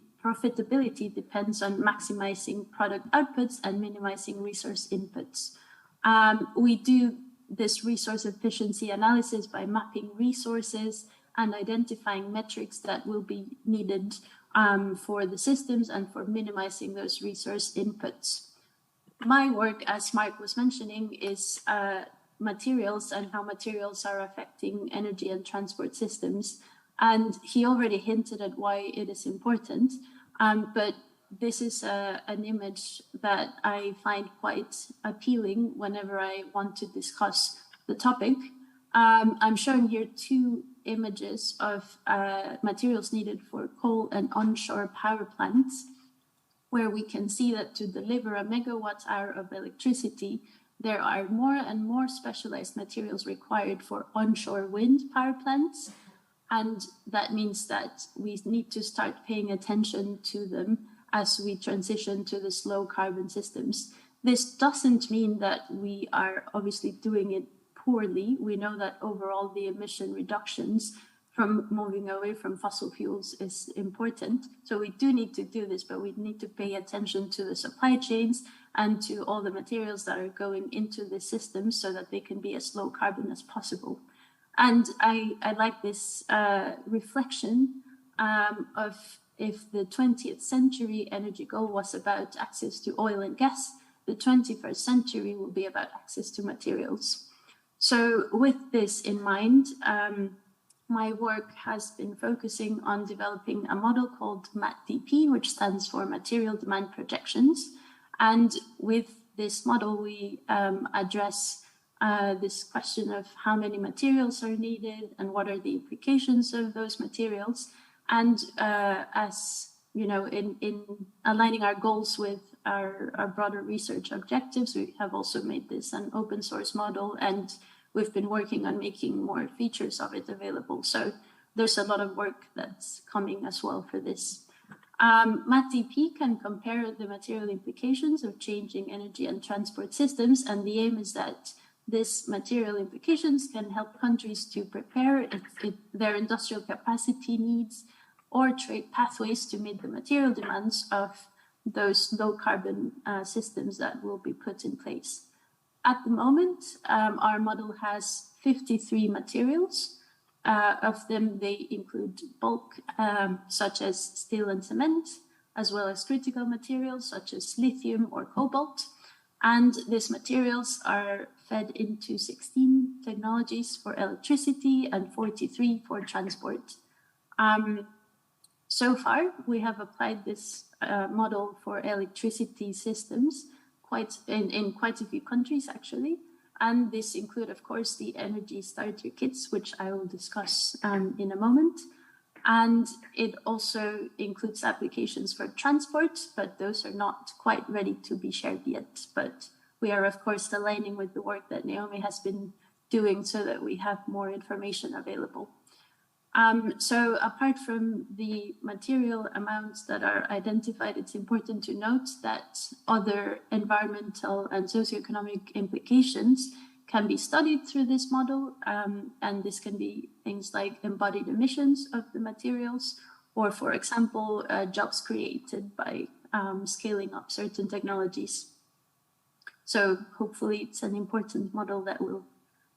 depends on maximizing product outputs and minimizing resource inputs. We do this resource efficiency analysis by mapping resources and identifying metrics that will be needed for the systems and for minimizing those resource inputs. My work, as Mark was mentioning, is materials and how materials are affecting energy and transport systems. And he already hinted at why it is important. But this is an image that I find quite appealing whenever I want to discuss the topic. I'm showing here two images of materials needed for coal and onshore power plants, where we can see that to deliver a megawatt hour of electricity, there are more and more specialized materials required for onshore wind power plants. And that means that we need to start paying attention to them as we transition to the low carbon systems. This doesn't mean that we are obviously doing it poorly. We know that overall the emission reductions from moving away from fossil fuels is important. So we do need to do this, but we need to pay attention to the supply chains and to all the materials that are going into the system so that they can be as low carbon as possible. And I like this reflection of if the 20th century energy goal was about access to oil and gas, the 21st century will be about access to materials. So with this in mind, my work has been focusing on developing a model called MATDP, which stands for Material Demand Projections. And with this model, we address this question of how many materials are needed and what are the implications of those materials. And as you know, in aligning our goals with our broader research objectives, we have also made this an open source model, and we've been working on making more features of it available. So there's a lot of work that's coming as well for this. MATDP can compare the material implications of changing energy and transport systems, and the aim is that this material implications can help countries to prepare their industrial capacity needs or trade pathways to meet the material demands of those low carbon systems that will be put in place. at the moment, our model has 53 materials. Of them, they include bulk, such as steel and cement, as well as critical materials such as lithium or cobalt. And these materials are fed into 16 technologies for electricity and 43 for transport. So far, we have applied this model for electricity systems in quite a few countries, actually. And this include, of course, the energy starter kits, which I will discuss in a moment. And it also includes applications for transport, but those are not quite ready to be shared yet. But we are, of course, aligning with the work that Naomi has been doing so that we have more information available. So apart from the material amounts that are identified, it's important to note that other environmental and socioeconomic implications can be studied through this model, and this can be things like embodied emissions of the materials, or for example, jobs created by scaling up certain technologies. So hopefully it's an important model that will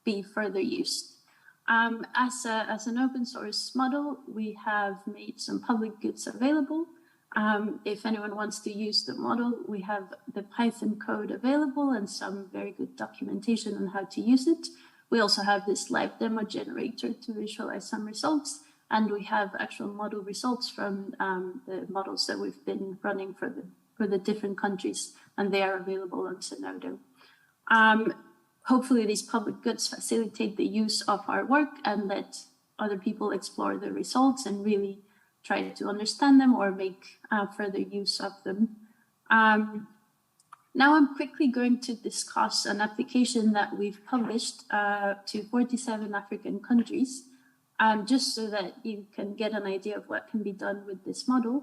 be further used. As an open source model, we have made some public goods available. If anyone wants to use the model, we have the Python code available and some very good documentation on how to use it. We also have this live demo generator to visualize some results, and we have actual model results from the models that we've been running for the different countries, and they are available on Zenodo. Hopefully these public goods facilitate the use of our work and let other people explore the results and really try to understand them or make further use of them. Now I'm quickly going to discuss an application that we've published to 47 African countries, just so that you can get an idea of what can be done with this model.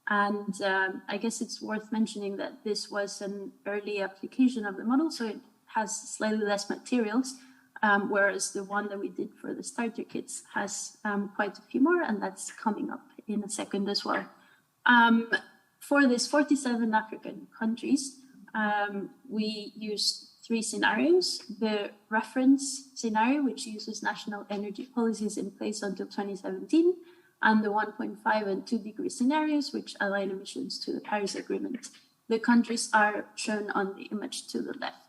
And I guess it's worth mentioning that this was an early application of the model, so it has slightly less materials, whereas the one that we did for the starter kits has quite a few more, and that's coming up in a second as well. For these 47 African countries, we used 3 scenarios: the reference scenario, which uses national energy policies in place until 2017, and the 1.5 and 2 degree scenarios, which align emissions to the Paris Agreement. The countries are shown on the image to the left.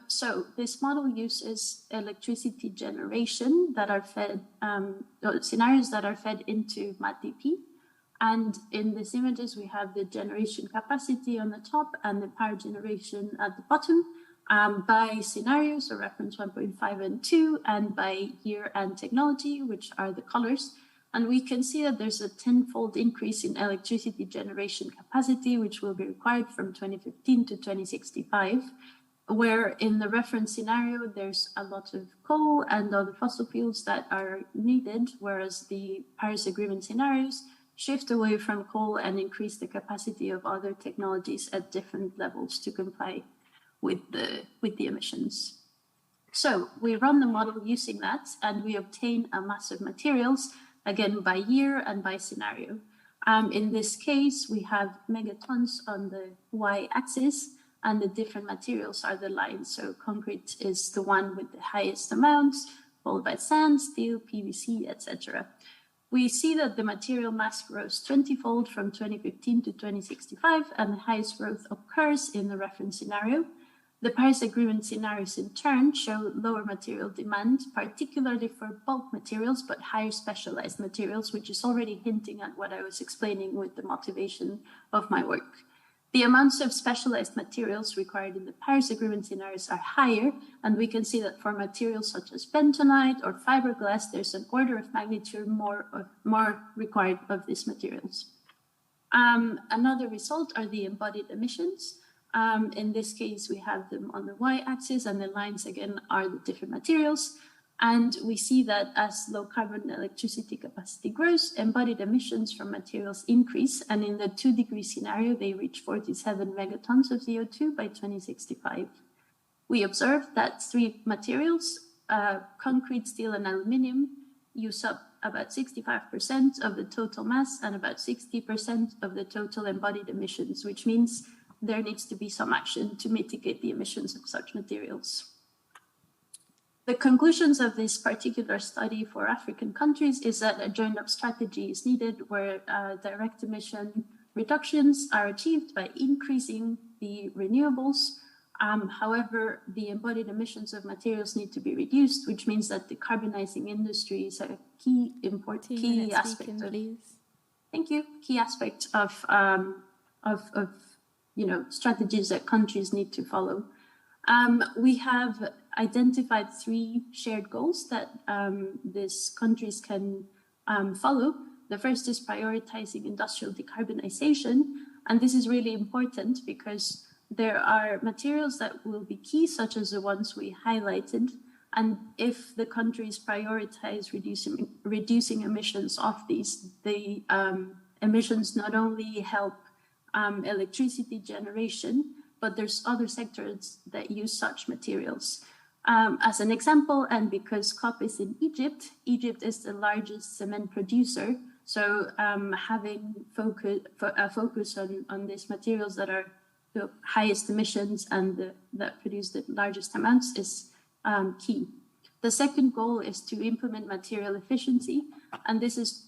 So this model uses electricity generation that are fed, scenarios that are fed into MATDP. And in these images, we have the generation capacity on the top and the power generation at the bottom by scenarios, so reference 1.5 and 2, and by year and technology, which are the colors. And we can see that there's a 10-fold increase in electricity generation capacity, which will be required from 2015 to 2065. Where in the reference scenario, there's a lot of coal and other fossil fuels that are needed, whereas the Paris Agreement scenarios shift away from coal and increase the capacity of other technologies at different levels to comply with the emissions. So we run the model using that, and we obtain a mass of materials, again by year and by scenario. In this case, we have megatons on the y-axis, and the different materials are the lines. So concrete is the one with the highest amounts, followed by sand, steel, PVC, etc. We see that the material mass grows 20-fold from 2015 to 2065, and the highest growth occurs in the reference scenario. The Paris Agreement scenarios in turn show lower material demand, particularly for bulk materials, but higher specialized materials, which is already hinting at what I was explaining with the motivation of my work. The amounts of specialized materials required in the Paris Agreement scenarios are higher, and we can see that for materials such as bentonite or fiberglass, there's an order of magnitude more required of these materials. Another result are the embodied emissions. In this case, we have them on the y-axis, and the lines again are the different materials. And we see that as low carbon electricity capacity grows, embodied emissions from materials increase. And in the 2 degree scenario, they reach 47 megatons of CO2 by 2065. We observed that 3 materials, concrete, steel, and aluminium, use up about 65% of the total mass and about 60% of the total embodied emissions, which means there needs to be some action to mitigate the emissions of such materials. The conclusions of this particular study for African countries is that a joined-up strategy is needed where direct emission reductions are achieved by increasing the renewables. However, the embodied emissions of materials need to be reduced, which means that decarbonizing industry is a key aspect of, thank you, key aspect of strategies that countries need to follow. We have identified 3 shared goals that these countries can follow. The first is prioritizing industrial decarbonization, and this is really important because there are materials that will be key, such as the ones we highlighted, and if the countries prioritize reducing emissions of these, the emissions not only help electricity generation, but there's other sectors that use such materials. As an example, and because COP is in Egypt, Egypt is the largest cement producer. So having a focus on these materials that are the highest emissions and that produce the largest amounts is key. The second goal is to implement material efficiency. And this is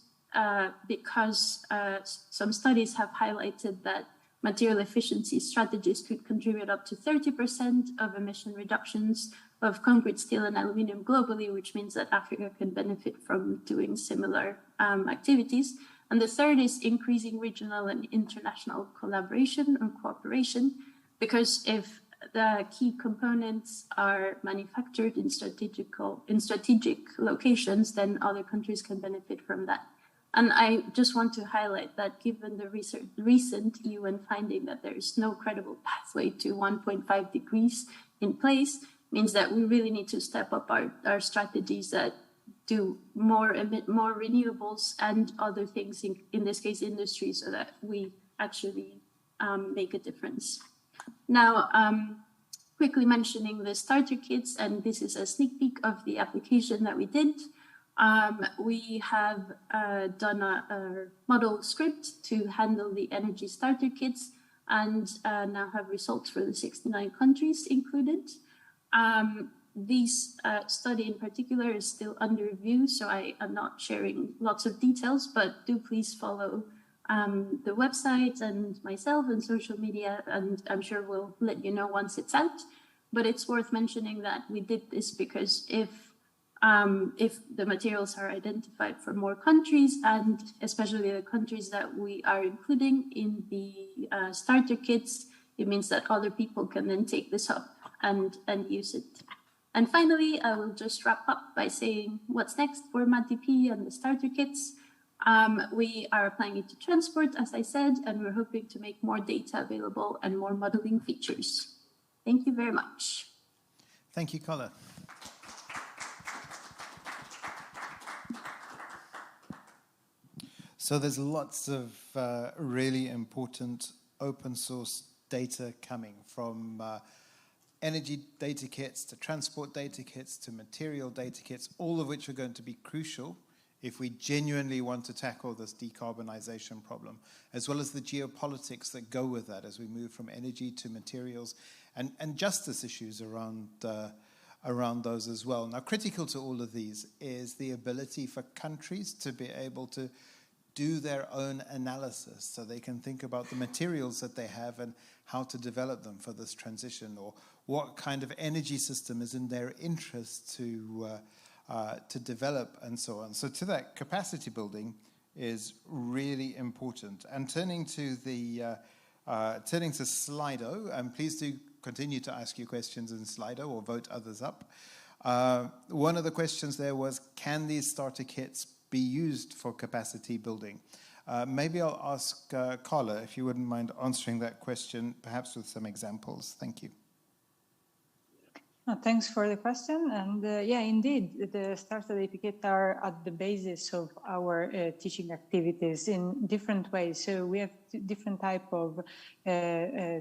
because some studies have highlighted that material efficiency strategies could contribute up to 30% of emission reductions of concrete, steel, and aluminum globally, which means that Africa can benefit from doing similar activities. And the third is increasing regional and international collaboration or cooperation, because if the key components are manufactured in strategic locations, then other countries can benefit from that. And I just want to highlight that given the recent UN finding that there is no credible pathway to 1.5 degrees in place, means that we really need to step up our strategies that do emit more renewables and other things, in this case industry, so that we actually make a difference. Now, quickly mentioning the starter kits, and this is a sneak peek of the application that we did. We have done a model script to handle the energy starter kits, and now have results for the 69 countries included. This study in particular is still under review, so I am not sharing lots of details, but do please follow the website and myself and social media, and I'm sure we'll let you know once it's out. But it's worth mentioning that we did this because if the materials are identified for more countries, and especially the countries that we are including in the starter kits, it means that other people can then take this up and use it. And finally, I will just wrap up by saying what's next for MATDP and the starter kits. We are applying it to transport, as I said, and we're hoping to make more data available and more modeling features. Thank you very much. Thank you, Carla. So there's lots of really important open source data coming, from energy data kits to transport data kits to material data kits, all of which are going to be crucial if we genuinely want to tackle this decarbonization problem, as well as the geopolitics that go with that as we move from energy to materials, and justice issues around those as well. Now, critical to all of these is the ability for countries to be able to do their own analysis, so they can think about the materials that they have and how to develop them for this transition, or what kind of energy system is in their interest to develop, and so on. So to that, capacity building is really important. And turning to Slido, and please do continue to ask your questions in Slido or vote others up. One of the questions there was, can these starter kits be used for capacity building? Maybe I'll ask Carla, if you wouldn't mind answering that question, perhaps with some examples. Thank you. Thanks for the question. And yeah, indeed, the Starter Data Kits are at the basis of our teaching activities in different ways. So we have different type of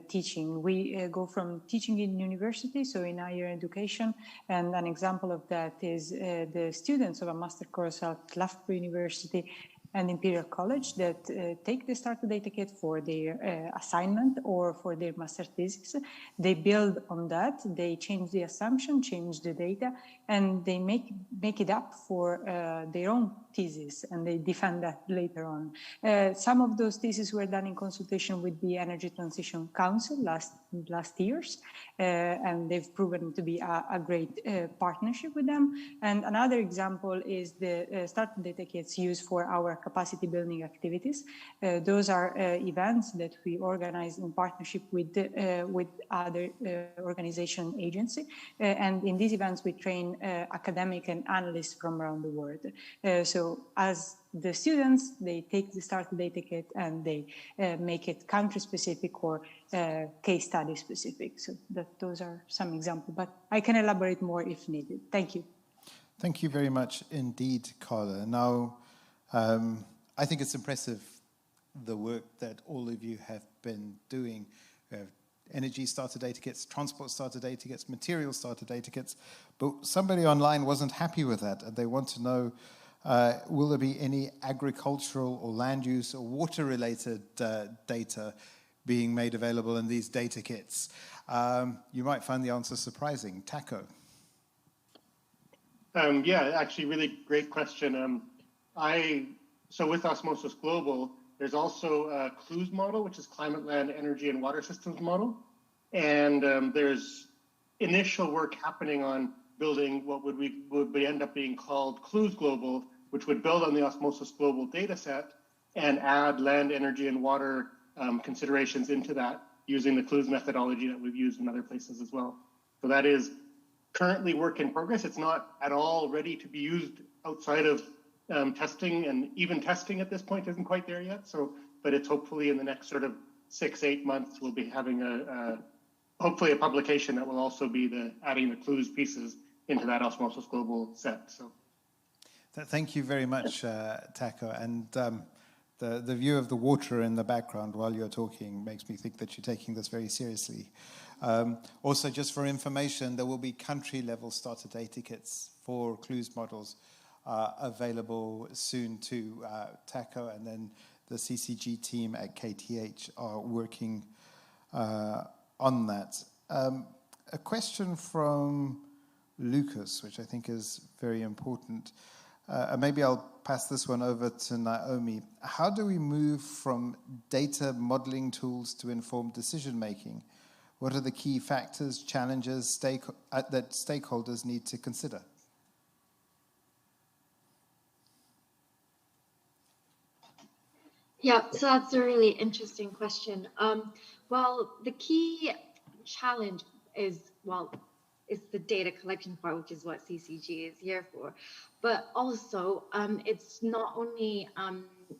teaching. We go from teaching in university, so in higher education, and an example of that is the students of a master course at Loughborough University and Imperial College that take the Starter Data Kit for their assignment or for their master thesis. They build on that, they change the assumption, change the data, and they make it up for their own thesis, and they defend that later on. Some of those theses were done in consultation with the Energy Transition Council last years, and they've proven to be a great partnership with them. And another example is the Starter Data Kits used for our capacity building activities. Those are events that we organize in partnership with other organization agency. And in these events, we train academic and analysts from around the world. So as the students, they take the Starter Data Kit and they make it country-specific or case study specific. So those are some examples, but I can elaborate more if needed. Thank you. Thank you very much indeed, Carla. Now, I think it's impressive, the work that all of you have been doing. Energy Starter Data Kits, Transport Starter Data Kits, Material Starter Data Kits. But somebody online wasn't happy with that, and they want to know, will there be any agricultural or land use or water-related data being made available in these data kits? You might find the answer surprising. Taco. Yeah, actually, really great question. So with Osmosis Global, there's also a CLUES model, which is Climate, Land, Energy, and Water Systems model. And there's initial work happening on building what would end up being called CLUES Global, which would build on the Osmosis Global data set and add land, energy, and water considerations into that using the CLUES methodology that we've used in other places as well. So that is currently work in progress. It's not at all ready to be used outside of testing, and even testing at this point isn't quite there yet. So, but it's hopefully in the next sort of 6-8 months, we'll be having hopefully a publication that will also be adding the CLUES pieces into that Osmosis Global set. So, thank you very much, Taco. And the view of the water in the background while you're talking makes me think that you're taking this very seriously. Also, just for information, there will be country-level starter data kits for CLUES models available soon to TACO, and then the CCG team at KTH are working on that. A question from Lucas, which I think is very important. Maybe I'll pass this one over to Naomi. How do we move from data modeling tools to informed decision-making? What are the key factors, challenges that stakeholders need to consider? Yeah, so that's a really interesting question. Well, the key challenge is the data collection part, which is what CCG is here for. But also, it's not only,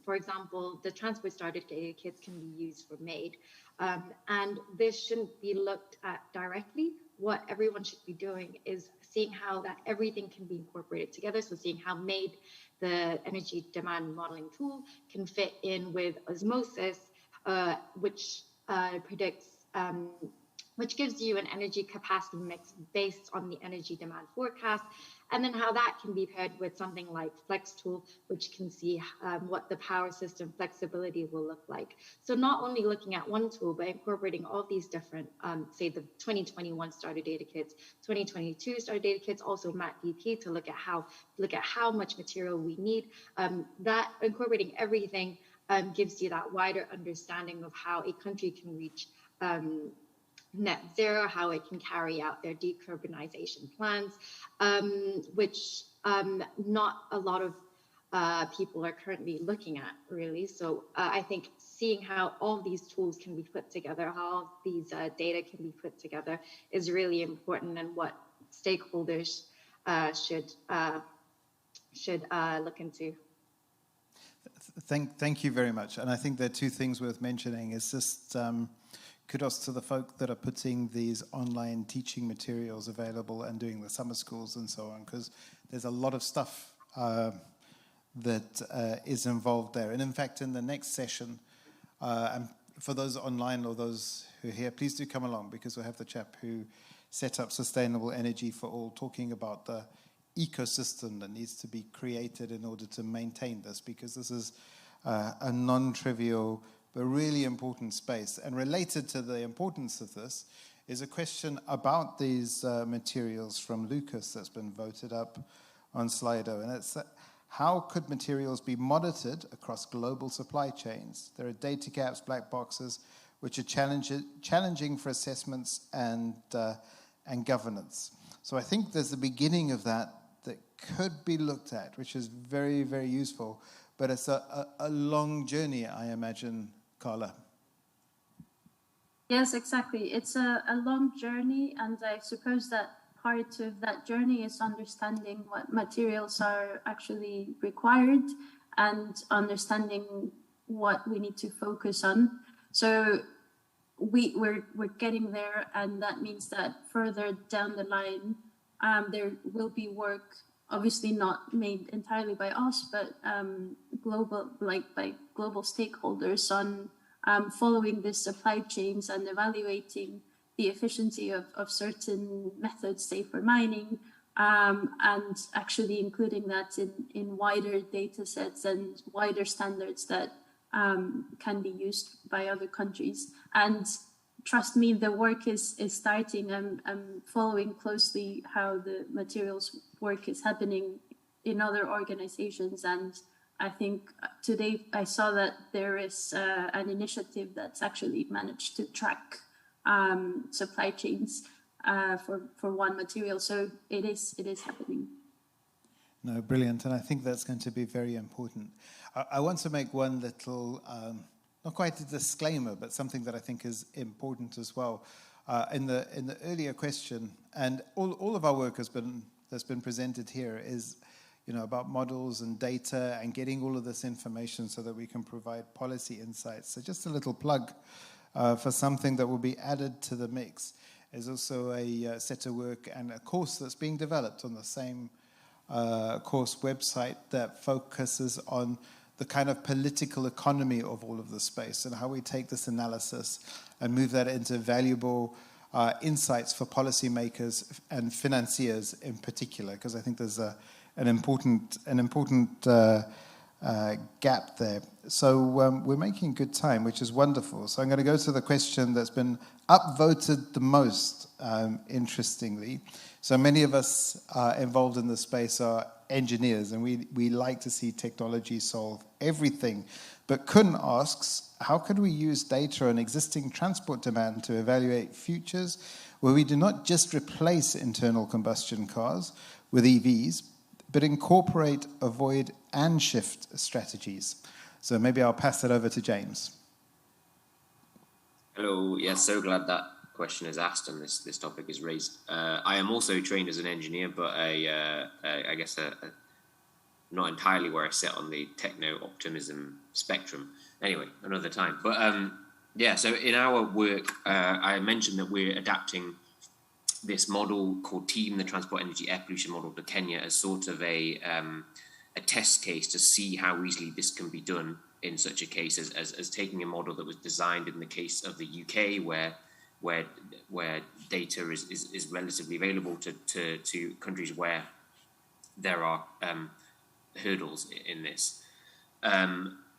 for example, the transport starter data kits can be used for MAID. And this shouldn't be looked at directly. What everyone should be doing is seeing how that everything can be incorporated together. So seeing how MAID, the energy demand modeling tool, can fit in with Osmosis, which predicts, which gives you an energy capacity mix based on the energy demand forecast, and then how that can be paired with something like Flex Tool, which can see what the power system flexibility will look like. So not only looking at one tool, but incorporating all these different, say the 2021 Starter Data Kits, 2022 Starter Data Kits, also MATDP to look at how much material we need. That incorporating everything gives you that wider understanding of how a country can reach net zero, how it can carry out their decarbonization plans, which not a lot of people are currently looking at, really. So I think seeing how all these tools can be put together, how all these data can be put together is really important, and what stakeholders should look into. Thank you very much. And I think there are two things worth mentioning. It's just kudos to the folk that are putting these online teaching materials available and doing the summer schools and so on, because there's a lot of stuff that is involved there. And in fact, in the next session, and for those online or those who are here, please do come along, because we'll have the chap who set up Sustainable Energy for All talking about the ecosystem that needs to be created in order to maintain this, because this is a non-trivial but really important space. And related to the importance of this is a question about these materials from Lucas that's been voted up on Slido, and it's how could materials be monitored across global supply chains? There are data gaps, black boxes, which are challenging for assessments and governance. So I think there's the beginning of that could be looked at, which is very, very useful, but it's a long journey, I imagine, Carla. Yes, exactly. It's a long journey, and I suppose that part of that journey is understanding what materials are actually required and understanding what we need to focus on. So we're getting there, and that means that further down the line, there will be work, obviously not made entirely by us, but by global stakeholders on following these supply chains and evaluating the efficiency of certain methods, say for mining, and actually including that in wider data sets and wider standards that can be used by other countries. And trust me, the work is starting. I'm following closely how the materials work is happening in other organizations, and I think today I saw that there is an initiative that's actually managed to track supply chains for one material. So it is happening. No, brilliant. And I think that's going to be very important. I want to make one little, not quite a disclaimer, but something that I think is important as well. In the earlier question, and all of our work that's been presented here is, about models and data and getting all of this information so that we can provide policy insights. So just a little plug for something that will be added to the mix. There's also a set of work and a course that's being developed on the same course website that focuses on the kind of political economy of all of this space and how we take this analysis and move that into valuable insights for policymakers and financiers in particular, because I think there's an important gap there. So we're making good time, which is wonderful. So I'm going to go to the question that's been upvoted the most, interestingly. So many of us involved in this space are engineers, and we like to see technology solve everything. But Kun asks, how could we use data on existing transport demand to evaluate futures where we do not just replace internal combustion cars with EVs, but incorporate, avoid, and shift strategies? So maybe I'll pass that over to James. Hello. Yes, so glad that question is asked and this topic is raised. I am also trained as an engineer, but I guess not entirely where I sit on the techno-optimism spectrum. Anyway, another time. But so in our work, I mentioned that we're adapting this model called TEAM, the Transport Energy Air Pollution Model, to Kenya as sort of a test case to see how easily this can be done in such a case as taking a model that was designed in the case of the UK, where data is relatively available to countries where there are hurdles in this.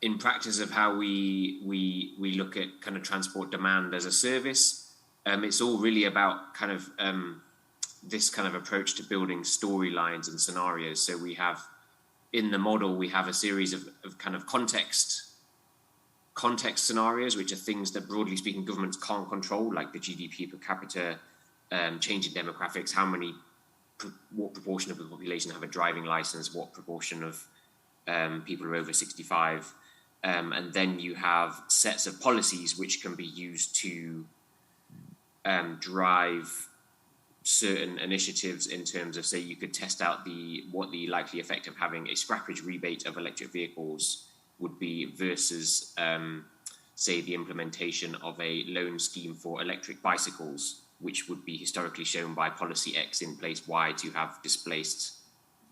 In practice of how we look at kind of transport demand as a service, it's all really about kind of this kind of approach to building storylines and scenarios. So we have, in the model, we have a series of kind of context scenarios, which are things that, broadly speaking, governments can't control, like the GDP per capita, changing demographics, what proportion of the population have a driving license, what proportion of people are over 65. And then you have sets of policies which can be used to drive certain initiatives in terms of, say, you could test out what the likely effect of having a scrappage rebate of electric vehicles would be versus, say, the implementation of a loan scheme for electric bicycles, which would be historically shown by policy X in place Y to have displaced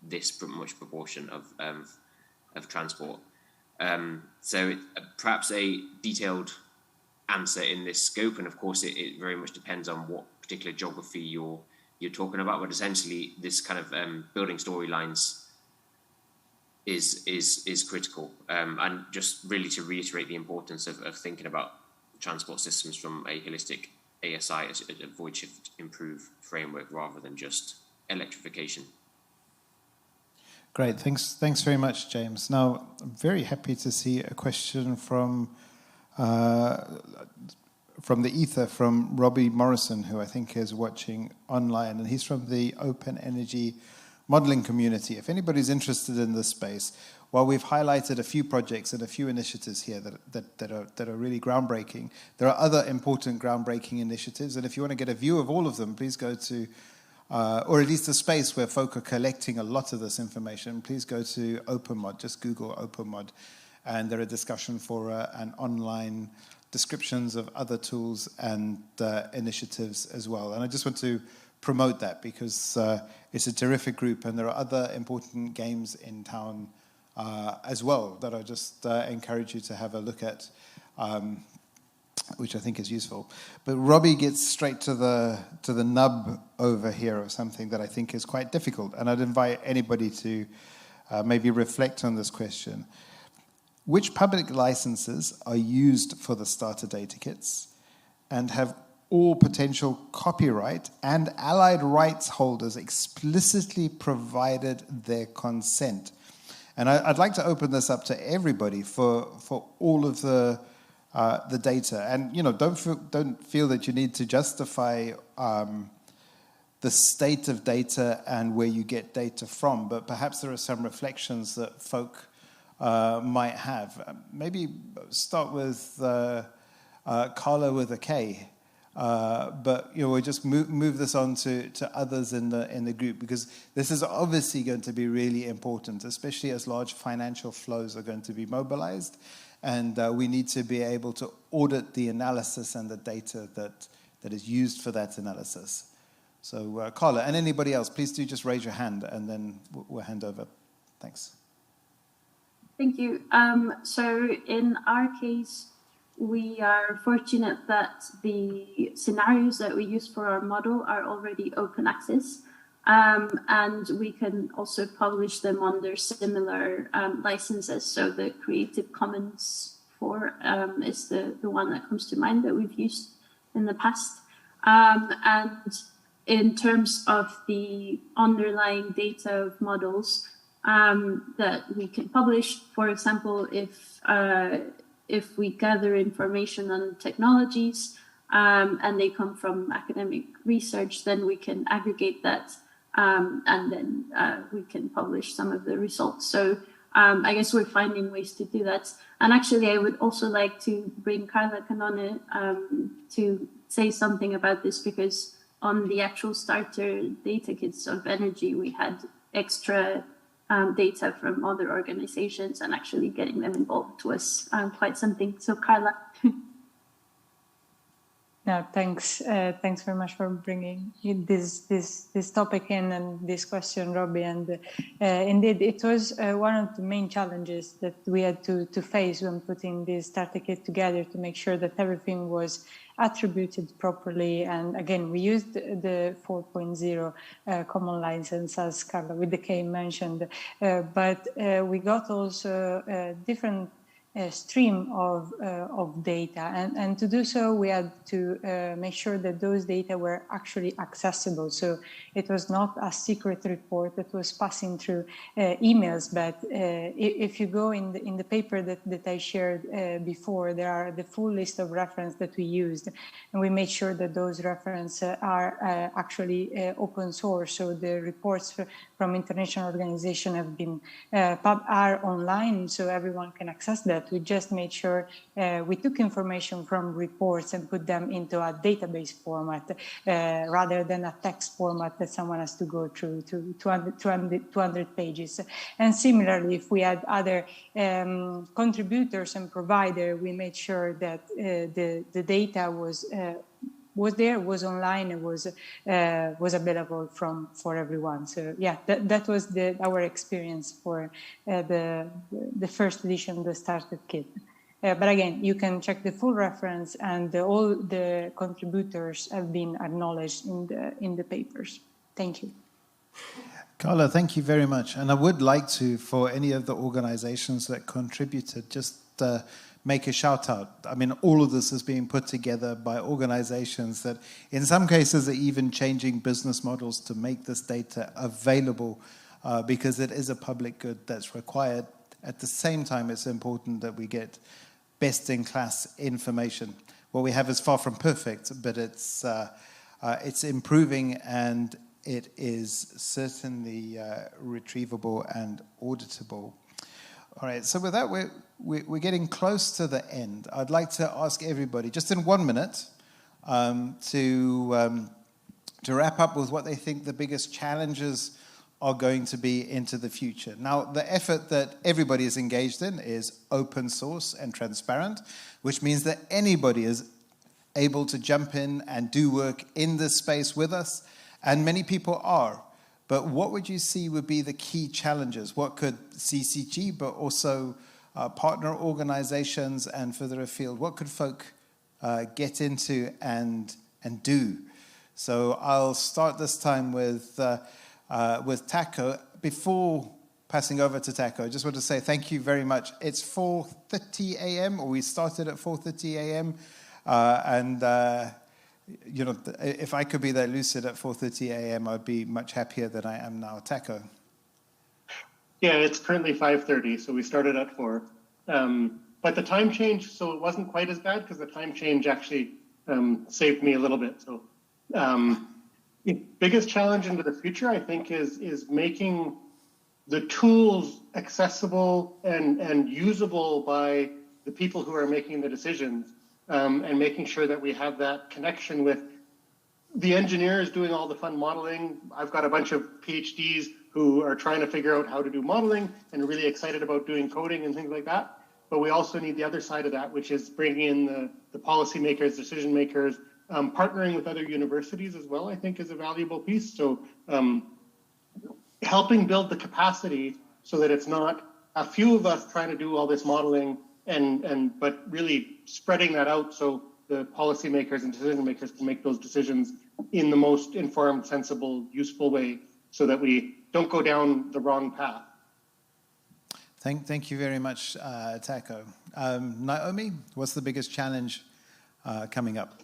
this much proportion of transport. So perhaps a detailed answer in this scope, and of course it very much depends on what particular geography you're you're talking about, but essentially this kind of building storylines is critical, and just really to reiterate the importance of thinking about transport systems from a holistic ASI, as a void shift improve framework, rather than just electrification. Great, thanks very much, James. Now, I'm very happy to see a question from the ether from Robbie Morrison, who I think is watching online, and he's from the Open Energy Modeling community. If anybody's interested in this space, while we've highlighted a few projects and a few initiatives here that are really groundbreaking, there are other important groundbreaking initiatives, and if you want to get a view of all of them, please go to or at least a space where folk are collecting a lot of this information, please go to OpenMod, just Google OpenMod, and there are discussion for an online descriptions of other tools and initiatives as well. And I just want to promote that because it's a terrific group, and there are other important games in town as well that I just encourage you to have a look at, which I think is useful. But Robbie gets straight to the nub over here of something that I think is quite difficult, and I'd invite anybody to maybe reflect on this question. Which public licenses are used for the starter data kits, and have all potential copyright and allied rights holders explicitly provided their consent? And I'd like to open this up to everybody for all of the data, and don't feel that you need to justify the state of data and where you get data from, but perhaps there are some reflections that folk might have. Maybe start with Carla with a K, but we'll just move this on to others in the group, because this is obviously going to be really important, especially as large financial flows are going to be mobilized. And we need to be able to audit the analysis and the data that is used for that analysis. So Carla, and anybody else, please do just raise your hand, and then we'll hand over. Thanks. Thank you. So in our case, we are fortunate that the scenarios that we use for our model are already open access. And we can also publish them under similar licenses. So the Creative Commons 4 is the one that comes to mind that we've used in the past. And in terms of the underlying data of models that we can publish, for example, if we gather information on technologies and they come from academic research, then we can aggregate that. And then we can publish some of the results. So I guess we're finding ways to do that. And actually, I would also like to bring Carla Cannone to say something about this, because on the actual starter data kits of energy, we had extra data from other organizations, and actually getting them involved was quite something. So Carla. No, thanks. Thanks very much for bringing this topic in and this question, Robbie. And indeed, it was one of the main challenges that we had to face when putting this starter kit together, to make sure that everything was attributed properly. And again, we used the 4.0 common license, as Carla with the K mentioned, but we got also different stream of data, and to do so we had to make sure that those data were actually accessible. So it was not a secret report that was passing through emails, but if you go in the paper that I shared before, there are the full list of references that we used, and we made sure that those references are actually open source. So the reports from international organizations have been are online, so everyone can access that. We just made sure we took information from reports and put them into a database format rather than a text format that someone has to go through to 200 pages. And similarly, if we had other contributors and providers, we made sure that the data was there, was online, and was available for everyone. So yeah, that was our experience for the first edition of the Starter Kit. But again, you can check the full reference, and all the contributors have been acknowledged in the papers. Thank you. Carla, thank you very much. And I would like to, for any of the organizations that contributed, just make a shout out. I mean, all of this is being put together by organizations that in some cases are even changing business models to make this data available because it is a public good that's required. At the same time, it's important that we get best-in-class information. What we have is far from perfect, but it's improving, and it is certainly retrievable and auditable. All right, so with that, we're getting close to the end. I'd like to ask everybody, just in 1 minute, to wrap up with what they think the biggest challenges are going to be into the future. Now, the effort that everybody is engaged in is open source and transparent, which means that anybody is able to jump in and do work in this space with us, and many people are. But what would you see would be the key challenges? What could CCG, but also partner organizations and further afield, what could folk get into and do? So I'll start this time with Taco. Before passing over to Taco, I just want to say thank you very much. It's 4:30 a.m., or we started at 4:30 a.m., you know, if I could be that lucid at 4:30 a.m., I'd be much happier than I am now. Taco. Yeah, it's currently 5:30, so we started at 4. But the time change, so it wasn't quite as bad because the time change actually saved me a little bit. So the biggest challenge into the future, I think, is making the tools accessible and usable by the people who are making the decisions. And making sure that we have that connection with the engineers doing all the fun modeling. I've got a bunch of PhDs who are trying to figure out how to do modeling and are really excited about doing coding and things like that. But we also need the other side of that, which is bringing in the policymakers, decision makers, partnering with other universities as well, I think is a valuable piece. So helping build the capacity so that it's not a few of us trying to do all this modeling but really spreading that out so the policymakers and decision makers can make those decisions in the most informed, sensible, useful way so that we don't go down the wrong path. Thank you very much, Taco. Naomi, what's the biggest challenge coming up?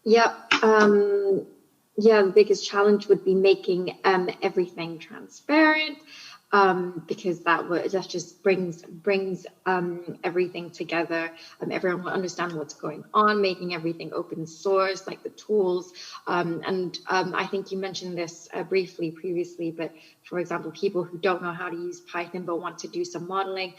Yeah, the biggest challenge would be making everything transparent. Because that just brings everything together. Everyone will understand what's going on, making everything open source, like the tools. I think you mentioned this briefly previously, but for example, people who don't know how to use Python but want to do some modeling,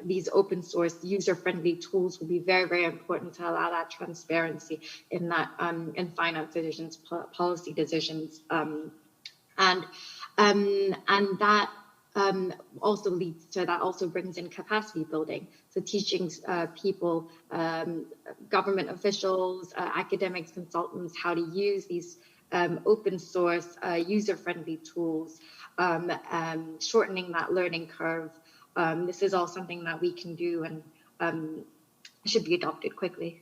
these open source user-friendly tools will be very, very important to allow that transparency in that in finance decisions, policy decisions, and that also leads to, that also brings in capacity building. So teaching people, government officials, academics, consultants, how to use these open source, user-friendly tools, shortening that learning curve. This is all something that we can do and should be adopted quickly.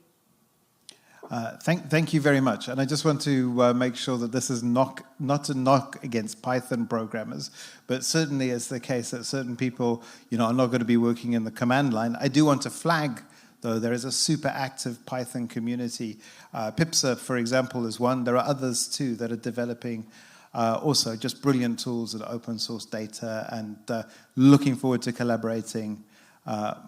Thank you very much. And I just want to make sure that this is not a knock against Python programmers, but certainly it's the case that certain people, you know, are not going to be working in the command line. I do want to flag, though, there is a super active Python community. PIPSA, for example, is one. There are others, too, that are developing also just brilliant tools and open source data, and looking forward to collaborating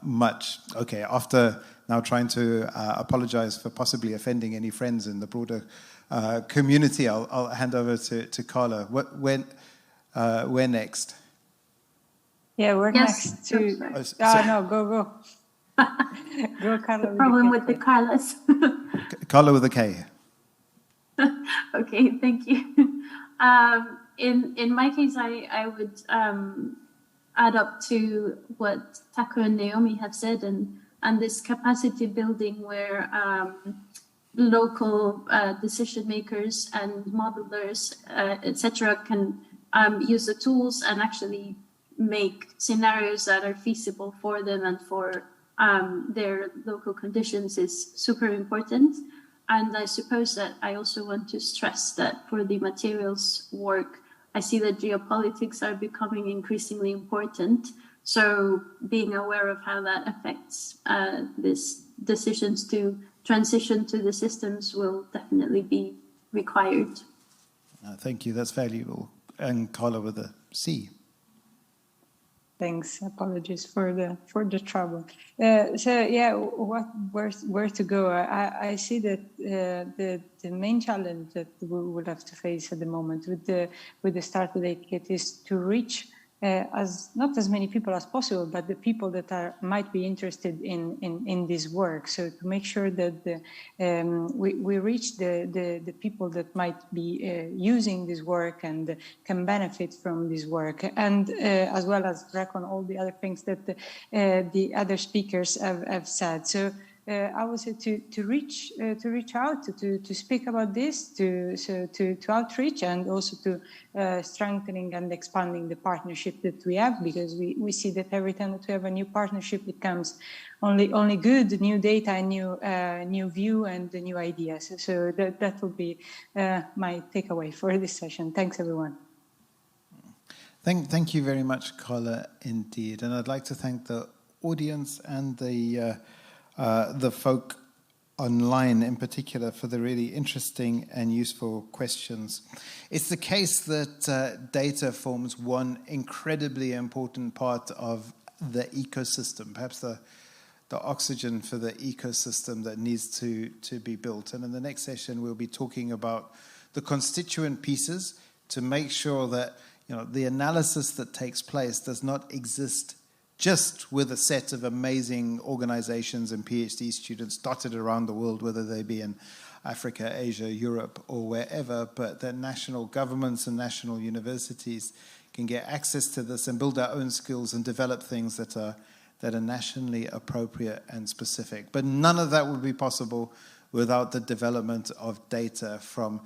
much. Okay, after now trying to apologize for possibly offending any friends in the broader community, I'll hand over to Carla. When next? Yeah, we're next to... no, go. Go, Carla. The problem with the Carlas. Carla with a K. Okay, thank you. In my case, I would add up to what Taco and Naomi have said, and this capacity building where local decision makers and modelers, etc., can use the tools and actually make scenarios that are feasible for them and for their local conditions is super important. And I suppose that I also want to stress that for the materials work, I see that geopolitics are becoming increasingly important. So being aware of how that affects these decisions to transition to the systems will definitely be required. Thank you, that's valuable. And Carla with a C. Thanks. Apologies for the trouble. So yeah, where to go? I see that the main challenge that we will have to face at the moment with the Starter Data Kit is to reach not as many people as possible, but the people that might be interested in this work. So to make sure that we reach the people that might be using this work and can benefit from this work, and as well as track on all the other things that the other speakers have said. So I would say to reach out, to speak about this, to outreach, and also to strengthening and expanding the partnership that we have, because we see that every time that we have a new partnership, it comes only good, new data, and new view and new ideas. So that will be my takeaway for this session. Thanks, everyone. Thank you very much, Carla, indeed. And I'd like to thank the audience and the folk online in particular for the really interesting and useful questions. It's the case that data forms one incredibly important part of the ecosystem, perhaps the oxygen for the ecosystem that needs to be built. And in the next session, we'll be talking about the constituent pieces to make sure that the analysis that takes place does not exist just with a set of amazing organizations and PhD students dotted around the world, whether they be in Africa, Asia, Europe, or wherever, but that national governments and national universities can get access to this and build their own skills and develop things that are nationally appropriate and specific. But none of that would be possible without the development of data from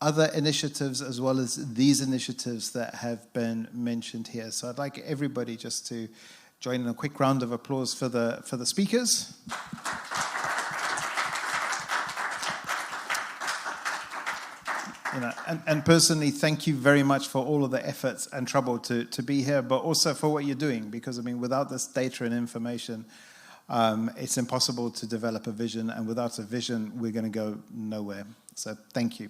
other initiatives as well as these initiatives that have been mentioned here. So I'd like everybody just to join in a quick round of applause for the speakers. And personally, thank you very much for all of the efforts and trouble to be here, but also for what you're doing, because without this data and information, it's impossible to develop a vision, and without a vision, we're going to go nowhere. So thank you.